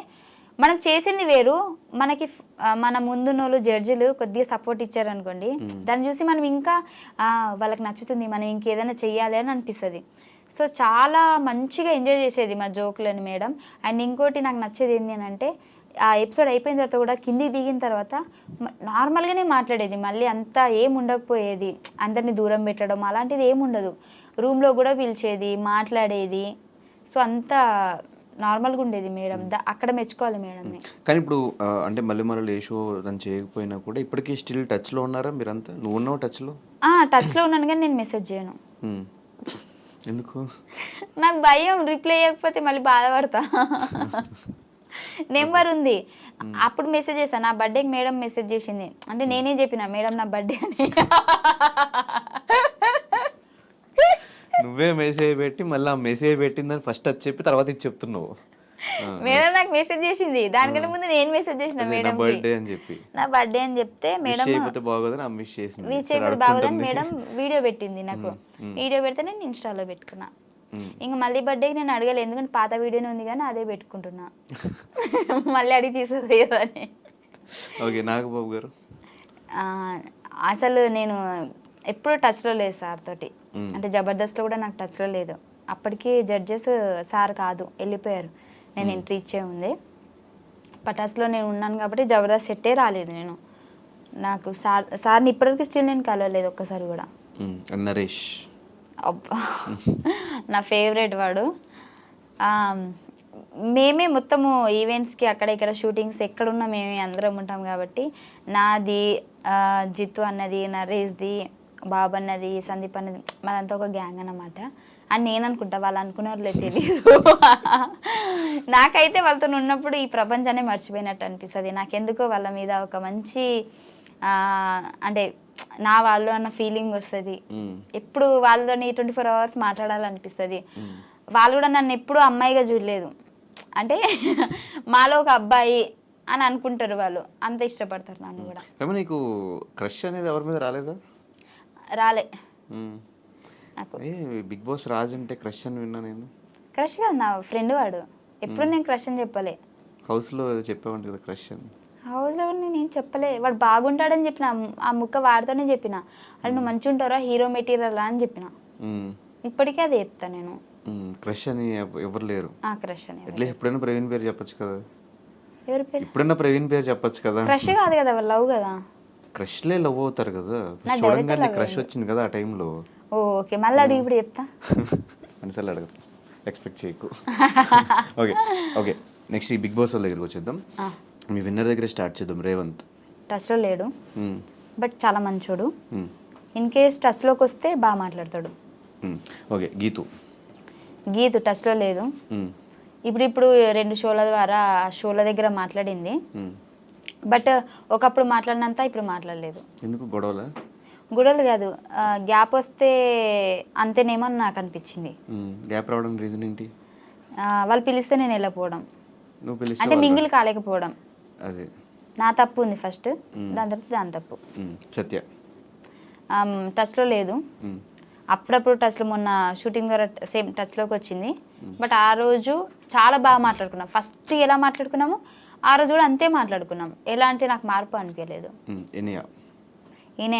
మనం చేసింది వేరు, మనకి మన ముందున్నోళ్ళు జడ్జిలు కొద్దిగా సపోర్ట్ ఇచ్చారనుకోండి, దాన్ని చూసి మనం ఇంకా వాళ్ళకి నచ్చుతుంది, మనం ఇంకేదైనా చెయ్యాలి అని అనిపిస్తుంది. సో చాలా మంచిగా ఎంజాయ్ చేసేది మా జోకులని మేడం. అండ్ ఇంకోటి నాకు నచ్చేది ఏంటి అని అంటే, ఆ ఎపిసోడ్ అయిపోయిన తర్వాత కూడా కిందికి దిగిన తర్వాత నార్మల్గానే మాట్లాడేది, మళ్ళీ అంతా ఏం ఉండకపోయేది, అందరినీ దూరం పెట్టడం అలాంటిది ఏముండదు. రూమ్లో కూడా పిలిచేది, మాట్లాడేది. సో అంతా నార్మల్గా ఉండేది మేడం, అక్కడ మెచ్చుకోవాలి మేడంని. కానీ ఇప్పుడు అంటే మళ్ళీ ఏ షో దాన్ని చేయకపోయినా కూడా ఇప్పటికీ స్టిల్ టచ్లో ఉన్నారా మీరంతా? నువ్వు ఉన్నావు టచ్లో? టచ్లో ఉన్నాను కానీ నేను మెసేజ్ చేయను. ఎందుకు? నాకు భయం, రిప్లై చేయకపోతే మళ్ళీ బాధపడతా. నెంబర్ ఉంది, అప్పుడు మెసేజ్ చేశాను. నా బర్త్డేకి మేడం మెసేజ్ చేసింది, అంటే నేనే చెప్పిన మేడం నా బర్త్డే అని. నువ్వే మెసేజ్ పెట్టి మళ్ళీ ఆ మెసేజ్ పెట్టిందని ఫస్ట్ అది చెప్పి తర్వాత ఇది చెప్తున్నావు. మేడం నాకు మెసేజ్ చేసింది, దానికంటే ముందు నేను మెసేజ్ చేసిన మేడం బర్త్డే అని చెప్పి, నా బర్త్డే అని చెప్తే మేడం బాగోదని మిస్ చేసింది, విష్ చేయకపోతే బాగోదని మేడం వీడియో పెట్టింది నాకు. వీడియో పెడితే నేను ఇన్స్టాలో పెట్టుకున్నా. ఇంకా మళ్ళీ బర్త్డేకి నేను అడగలేదు, ఎందుకంటే పాత వీడియోనే ఉంది కానీ అదే పెట్టుకుంటున్నా, మళ్ళీ అడిగి తీసేది అని. ఓకే. నాగబాబు గారు అసలు నేను ఎప్పుడు టచ్లో లేదు సార్ తోటి, అంటే జబర్దస్త్లో కూడా నాకు టచ్లో లేదు. అప్పటికి జడ్జెస్ సార్ కాదు, వెళ్ళిపోయారు, నేను ఎంట్రీ ఇచ్చే ఉంది. పటాస్లో నేను ఉన్నాను కాబట్టి జబర్దస్త్ సెట్టే రాలేదు నేను. నాకు సార్ని ఇప్పటివరకు స్టిల్ నేను కలవలేదు ఒక్కసారి కూడా. నరేష్ అబ్బా నా ఫేవరెట్ వాడు. మేమే మొత్తము ఈవెంట్స్కి అక్కడ ఇక్కడ షూటింగ్స్ ఎక్కడున్నా మేమే అందరం ఉంటాం కాబట్టి నాది, జిత్తు అన్నది, నరేష్ది, బాబు అన్నది, సందీప్ అన్నది, మాదంతా ఒక గ్యాంగ్ అన్నమాట అని నేను అనుకుంటా. వాళ్ళు అనుకునేవాళ్ళే తెలీదు. నాకైతే వాళ్ళతో ఉన్నప్పుడు ఈ ప్రపంచాన్ని మర్చిపోయినట్టు అనిపిస్తుంది. నాకెందుకో వాళ్ళ మీద ఒక మంచి అంటే నా వాళ్ళు అన్న ఫీలింగ్ వస్తుంది. ఎప్పుడు వాళ్ళతోని 24 hours మాట్లాడాలనిపిస్తుంది. వాళ్ళు కూడా నన్ను ఎప్పుడు అమ్మాయిగా చూడలేదు. అంటే మాలో ఒక అబ్బాయి అని అనుకుంటారు వాళ్ళు, అంత ఇష్టపడతారు నన్ను కూడా. నీకు క్రష్ అనేది ఎవరి మీద రాలేదా? రాలే నాకు. బిగ్ బాస్ రాజ్ అంటే క్రష్ అని విన్నా నేను. క్రష్ కాదు, నా ఫ్రెండ్ వాడు. ఎప్పుడు నేను క్రష్ అని చెప్పలే. హౌస్లో చెప్పావంట కదా క్రష్ అని. హౌస్లో నేను చెప్పలే. వాడు బాగుంటాడని చెప్పిన, ఆ ముక్క వాడితోనే చెప్పిన. అది నువ్వు మంచిగా ఉంటారా, హీరో మెటీరియల్ అని చెప్పిన. ఇప్పటికే అది చెప్తా నేను. క్రష్ అని ఎవరు లేరు. క్రష్ అని అట్లీస్ట్ ఎప్పుడైనా ప్రవీణ్ పేరు చెప్పొచ్చు కదా. ఎవరి పేరు? ఎప్పుడైనా ప్రవీణ్ పేరు చెప్పొచ్చు కదా. క్రష్ కాదు కదా, లవ్ కదా. క్రష్లే లవ్ అవుతారు కదా. చూడంగానే క్రష్ వచ్చింది కదా ఆ టైంలో. ఓకే, మళ్ళీ అడుగు, ఇప్పుడు చెప్తా. అనిసలు అడగదు, ఎక్స్పెక్ట్ చేయకు. ఓకే ఓకే, నెక్స్ట్ ఈ బిగ్ బాస్ వాళ్ళ దగ్గరికి వచ్చేద్దాం. మీ విన్నర్ దగ్గర స్టార్ట్ చేద్దాం. రేవంత్ టచ్లో లేడు, బట్ చాలా మంచోడు. ఇన్ కేస్ టచ్లోకి వస్తే బాగా మాట్లాడతాడు. ఓకే, గీతు టచ్లో లేదు. ఇప్పుడు 2 షోల ద్వారా షోల దగ్గర మాట్లాడింది, బట్ ఒకప్పుడు మాట్లాడినంత ఇప్పుడు మాట్లాడలేదు. ఎందుకు? గొడవలు కాదు, గ్యాప్ వస్తే అంతేనేమో అని నాకు అనిపించింది. గ్యాప్ రావడం రీజన్ ఏంటి? వాళ్ళు పిలిస్తే నేను వెళ్ళకపోవడం, అంటే మింగిల్ కాలేకపోవడం. అదే నా తప్పు ఉంది ఫస్ట్, దాని తర్వాత దాని తప్పు. సత్య టచ్లో లేదు. అప్పుడప్పుడు టచ్లో, మొన్న షూటింగ్ ద్వారా సేమ్ టచ్లోకి వచ్చింది. బట్ ఆ రోజు చాలా బాగా మాట్లాడుకున్నాం. ఫస్ట్ ఎలా మాట్లాడుకున్నాము ఆ రోజు కూడా అంతే మాట్లాడుకున్నాం. ఎలా అంటే నాకు మార్పు అనిపించలేదు. ఈయన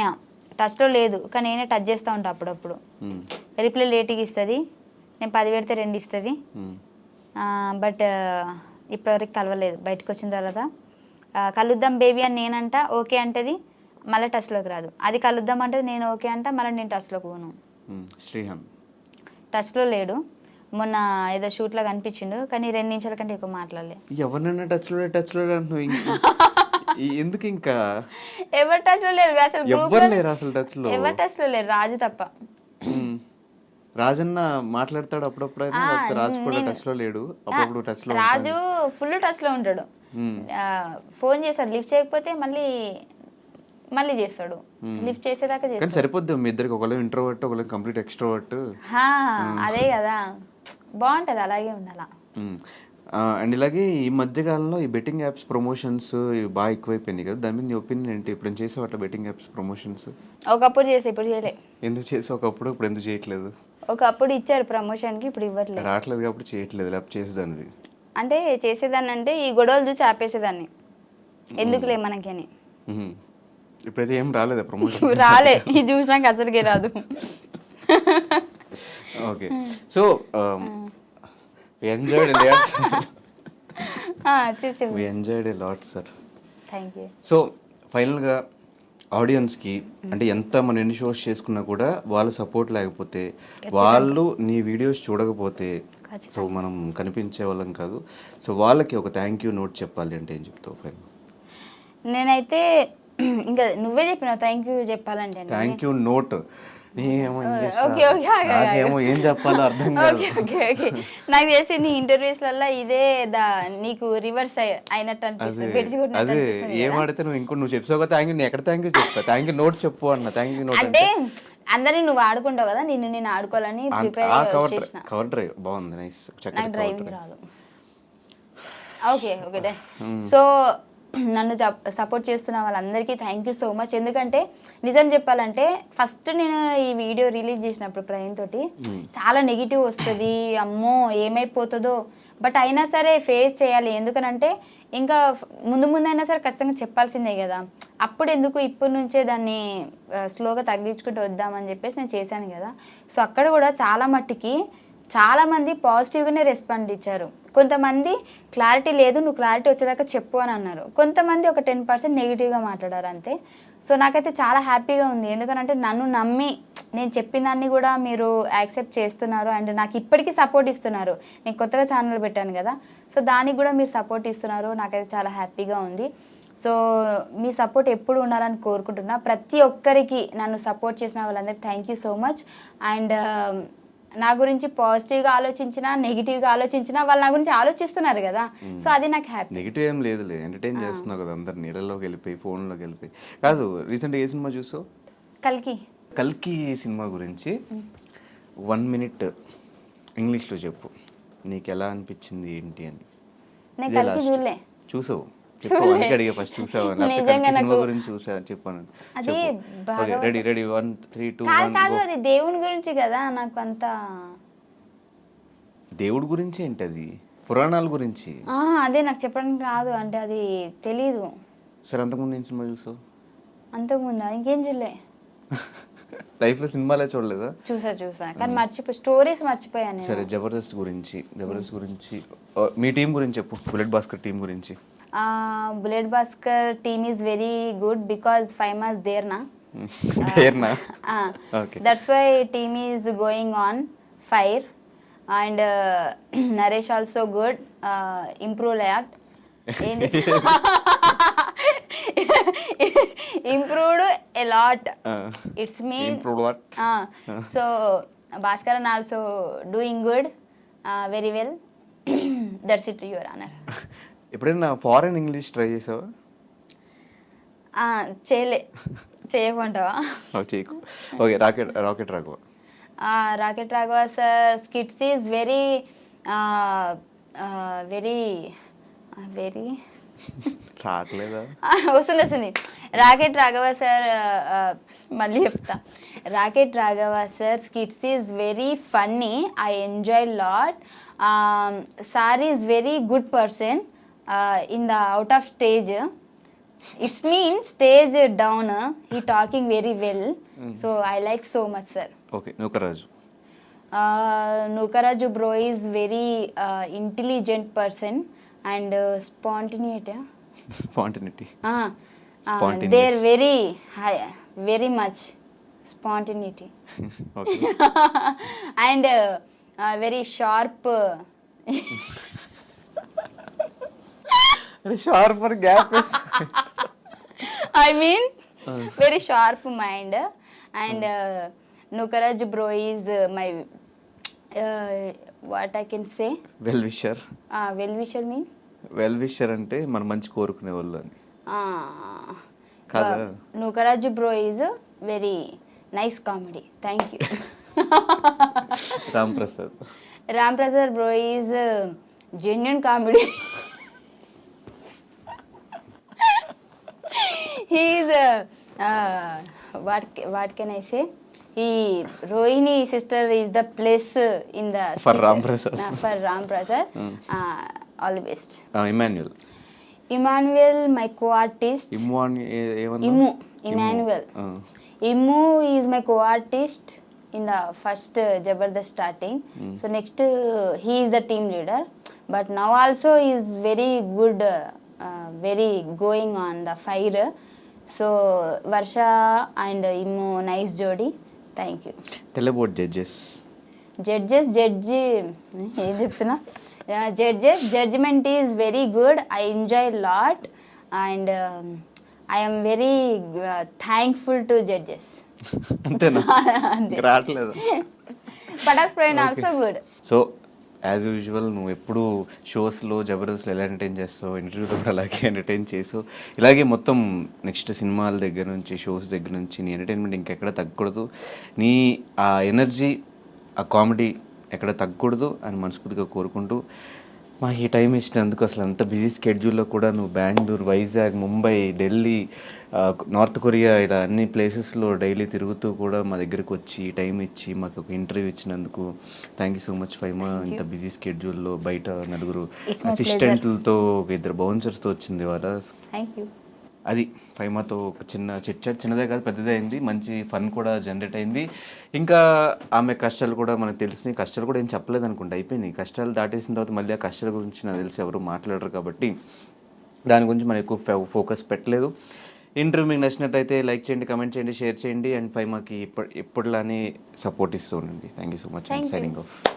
టచ్లో లేదు, కానీ నేనే టచ్ చేస్తూ ఉంటాను అప్పుడప్పుడు. రిప్లై లేట్గా ఇస్తుంది, నేను 10 పెడితే 2 ఇస్తుంది. బట్ ఇప్పటివరకు కలవలేదు. బయటకు వచ్చిన తర్వాత కలుద్దాం బేబీ అని నేనంట, ఓకే అంటది, మళ్ళీ టచ్లోకి రాదు. అది కలుద్దాం అంటే నేను ఓకే అంట, మళ్ళీ నేను టచ్లోకి పోను. శ్రీహాన్ టచ్లో లేడు. మొన్న ఏదో షూట్లో కనిపించిండు, కానీ 2 నిమిషాల కంటే ఎక్కువ మాట్లాడలే. ఎవరినైనా టచ్లో ఎందుకు? ఇంకా ఎవరు టచ్లో లేరు అసలు, ఎవరు లేరు అసలు టచ్లో. ఎవరు టచ్లో లేరు, రాజు తప్ప. రాజన్న మాట్లాడతాడు అప్పుడప్పుడు, రాజు కూడా టచ్ లో లేడు. అప్పుడప్పుడు టచ్ లో, రాజు ఫుల్ టచ్ లో ఉంటాడు. ఫోన్ చేస్తాడు, లిఫ్ట్ చేయకపోతే మళ్ళీ చేస్తాడు. లిఫ్ట్ చేసేదాకా చేస్తాడు. సరిపోద్ది మీ ఇద్దరికి, ఒకళ్ళు ఇంట్రోవర్ట్, ఒకళ్ళు కంప్లీట్ ఎక్స్ట్రోవర్ట్. అదే కదా, బాగుంటది, అలాగే ఉండాలా. అండ్ ఇలాగే ఈ మధ్యకాలంలో ఈ బెట్టింగ్ యాప్స్ ప్రమోషన్స్ బాగా ఎక్కువైపోయినాయి కదా, దాని మీద నీ ఒపీనియన్ ఏంటి? ఇప్పుడు చేసావు అట్లా బెట్టింగ్ యాప్స్ ప్రమోషన్స్? ఒకప్పుడు చేసే, ఇప్పుడు చేయలే. ఎందుకు చేసావు ఒకప్పుడు, ఇప్పుడు ఎందుకు చేయట్లేదు? ఒకప్పుడు ఇచ్చారు ప్రమోషన్కి, ఇప్పుడు ఇవ్వట్లేదు. రావట్లేదు కాబట్టి చేయట్లేదు, లేకపోతే చేసేదాన్ని. అంటే చేసేదాన్ని అంటే ఈ గొడవలు చూసి ఆపేసేదాన్ని, ఎందుకులే మనకి అని. ఇప్పుడైతే ఏం రాలేదా ప్రమోషన్? రాలే, ఇది చూసినాక అసలుకే రాదు. Okay, so we enjoyed a lot, sir. We enjoyed a lot, sir. Thank you. So ఫైనల్గా ఆడియన్స్కి, అంటే ఎంత మనం ఎన్ని షోస్ చేసుకున్నా కూడా వాళ్ళ సపోర్ట్ లేకపోతే, వాళ్ళు నీ వీడియోస్ చూడకపోతే, సో మనం కనిపించే వాళ్ళం కాదు. సో వాళ్ళకి ఒక థ్యాంక్ యూ నోట్ చెప్పాలి అంటే ఏం చెప్తావు? ఫైనల్ నేనైతే ఇంకా నువ్వే చెప్పినావు థ్యాంక్ యూ చెప్పాలంటే. థ్యాంక్ యూ నోట్ ఏమో ఏం చెప్పాలో అర్థం కాదు. నాకు తెలిసి నీ ఇంటర్వ్యూస్లలో ఇదే నీకు రివర్స్ అయినట్టు అనిపిస్తుంది. అదే ఏమాడితే నువ్వు చెప్తావు కదా థ్యాంక్ యూ, నేను ఎక్కడ థ్యాంక్ యూ చెప్తా, థ్యాంక్ యూ నోట్ చెప్పు అన్న. థ్యాంక్ యూ నోట్ అంటే అందరినీ నువ్వు ఆడుకుంటావు కదా, నేను ఆడుకోవాలని ప్రిపేర్ చేసిన. కవర్ డ్రైవ్ బాగుంది, నైస్. నాకు డ్రైవింగ్ రాదు. ఓకే ఓకే, సో నన్ను సపోర్ట్ చేస్తున్న వాళ్ళందరికీ థ్యాంక్ యూ సో మచ్. ఎందుకంటే నిజం చెప్పాలంటే ఫస్ట్ నేను ఈ వీడియో రిలీజ్ చేసినప్పుడు ప్రవీణ్ తోటి చాలా నెగిటివ్ వస్తుంది, అమ్మో ఏమైపోతుందో, బట్ అయినా సరే ఫేస్ చేయాలి. ఎందుకనంటే ఇంకా ముందైనా సరే ఖచ్చితంగా చెప్పాల్సిందే కదా, అప్పుడు ఎందుకు ఇప్పటి నుంచే దాన్ని స్లోగా తగ్గించుకుంటూ వద్దామని చెప్పేసి నేను చేశాను కదా. సో అక్కడ కూడా చాలా మట్టికి చాలామంది పాజిటివ్గానే రెస్పాండ్ ఇచ్చారు. కొంతమంది క్లారిటీ లేదు, నువ్వు క్లారిటీ వచ్చేదాకా చెప్పు అని అన్నారు. కొంతమంది ఒక 10% నెగిటివ్గా మాట్లాడారు అంతే. సో నాకైతే చాలా హ్యాపీగా ఉంది, ఎందుకంటే నన్ను నమ్మి నేను చెప్పిన దాన్ని కూడా మీరు యాక్సెప్ట్ చేస్తున్నారు అండ్ నాకు ఇప్పటికీ సపోర్ట్ ఇస్తున్నారు. నేను కొత్తగా ఛానల్ పెట్టాను కదా, సో దానికి కూడా మీరు సపోర్ట్ ఇస్తున్నారు. నాకైతే చాలా హ్యాపీగా ఉంది. సో మీ సపోర్ట్ ఎప్పుడు ఉండాలని కోరుకుంటున్నా. ప్రతి ఒక్కరికి నన్ను సపోర్ట్ చేసిన వాళ్ళందరికీ thank you so much. And నా గురించి పాజిటివ్గా ఆలోచించినా నెగిటివ్గా ఆలోచించినా వాళ్ళు నా గురించి ఆలోచిస్తున్నారు కదా, సో అది నాకు హ్యాపీ. నెగిటివ్ ఏం లేదులే, ఎంటర్టైన్ చేస్తున్నావు కదా అందరు నీళ్ళలోకి వెళ్ళిపోయి ఫోన్లోకి వెళ్ళిపోయి. కాదు, రీసెంట్గా ఏ సినిమా చూసావు? కల్కి సినిమా గురించి 1 minute ఇంగ్లీష్లో చెప్పు, నీకు ఎలా అనిపించింది ఏంటి అని. నేను కల్కి చూడలే. చూసావు? అడిగా ఫస్ట్ చూసావా? సినిమా గురించి చూసా చెప్పాను. అది రెడీ 1 3 2 కాదు, అది దేవుని గురించి కదా. నాకు అంత దేవుడి గురించి ఏంటి, అది పురాణాల గురించి. అదే నాకు చెప్పడానికి రాదు, అంటే అది తెలీదు. సరే, అంతకుముందు ఏం సినిమా చూసావు? అంతకుముందా ఇంకేం చూడలే. లైఫ్లో సినిమాలే చూడలేదా? చూసా కానీ స్టోరీస్ మర్చిపోయాను. సరే, జబర్దస్త్ గురించి మీ టీం గురించి చెప్పు, బుల్లెట్ భాస్కర్ టీం గురించి. Bullet Bhaskar team is very good because 5 months there na. Okay. That's why team is going on fire and Naresh also good, improve a lot. Improved a lot. It's mean improved what? So Bhaskaran also doing good, very well. That's it, your honor. ఎప్పుడైనా foreign English try చేసావా? చేయకుంటావా? చేయకు. Okay, rocket Raghava. Rocket Raghava sir skits is very రావట్లేదా? వస్తుంది. Rocket Raghava sir, మళ్ళీ చెప్తా. Rocket Raghava sir skits is very funny, I enjoy lot. Sir is very good person in the out of stage. It's mean stage down, he talking very well. So I like so much, sir. Okay, Nukaraju. Nukaraju bro is very intelligent person and spontaneity. They're very high, very much spontaneity. Okay. And very sharp. Sharp or gap is I mean very sharp mind. And Nukaraj bro is my what I can say, well wisher. Well wisher mean well wisher అంటే మన మంచి కోరుకునే వాళ్ళు అని కదా. Nukaraj bro is very nice comedy. Thank you. Ram Prasad bro is genuine comedy. He is what can I say? Rohini sister is the place in the for Ram Prasad. For Ram Prasad. All the best. Emmanuel, my co-artist. Emmanuel. Immu is my co-artist in the first Jabardast starting. So next he is the team leader, but now also he is very good, very going on the fire. So Varsha and Immu nice jodi. Thank you. Tell about judges. Judgment is very good. I enjoy a lot and I am very thankful to judges. అంతేనా? రావట్లేదు. Patas Prain also good. So as usual నువ్వు ఎప్పుడు షోస్లో జబర్దస్త్లో ఎలా entertain చేస్తావు, ఇంటర్వ్యూలో కూడా అలాగే ఎంటర్టైన్ చేసావు. ఇలాగే మొత్తం నెక్స్ట్ సినిమాల దగ్గర నుంచి షోస్ దగ్గర నుంచి నీ ఎంటర్టైన్మెంట్ ఇంకెక్కడ తగ్గకూడదు, నీ ఆ ఎనర్జీ ఆ కామెడీ ఎక్కడ తగ్గకూడదు అని మనస్ఫూర్తిగా కోరుకుంటూ మాకు ఈ టైం ఇచ్చినందుకు, అసలు అంత బిజీ స్కెడ్యూల్లో కూడా నువ్వు బెంగళూరు, వైజాగ్, ముంబై, ఢిల్లీ, నార్త్ కొరియా ఇలా అన్ని ప్లేసెస్లో డైలీ తిరుగుతూ కూడా మా దగ్గరికి వచ్చి టైం ఇచ్చి మాకు ఒక ఇంటర్వ్యూ ఇచ్చినందుకు thank you so much Faima. ఇంత బిజీ స్కెడ్యూల్లో బయట 4 అసిస్టెంట్లతో 2 బౌన్సర్స్తో వచ్చింది వాళ్ళ. Thank you. అది ఫైమాతో ఒక చిన్న చిట్ చాట్, చిన్నదే కాదు పెద్దదే అయింది, మంచి ఫన్ కూడా జనరేట్ అయింది. ఇంకా ఆమె కష్టాలు కూడా మనకు తెలిసినాయి, కష్టాలు కూడా ఏం చెప్పలేదు అనుకుంటా, అయిపోయినాయి. కష్టాలు దాటేసిన తర్వాత మళ్ళీ ఆ కష్టాల గురించి నాకు తెలిసి ఎవరు మాట్లాడరు కాబట్టి దాని గురించి మనం ఎక్కువ ఫోకస్ పెట్టలేదు. ఇంటర్వ్యూ మీకు నచ్చినట్టయితే లైక్ చేయండి, కమెంట్ చేయండి, షేర్ చేయండి. అండ్ ఫైమాకి ఎప్పటిలానే సపోర్ట్ ఇస్తూ ఉండండి. Thank you so much. Thank you. Signing off.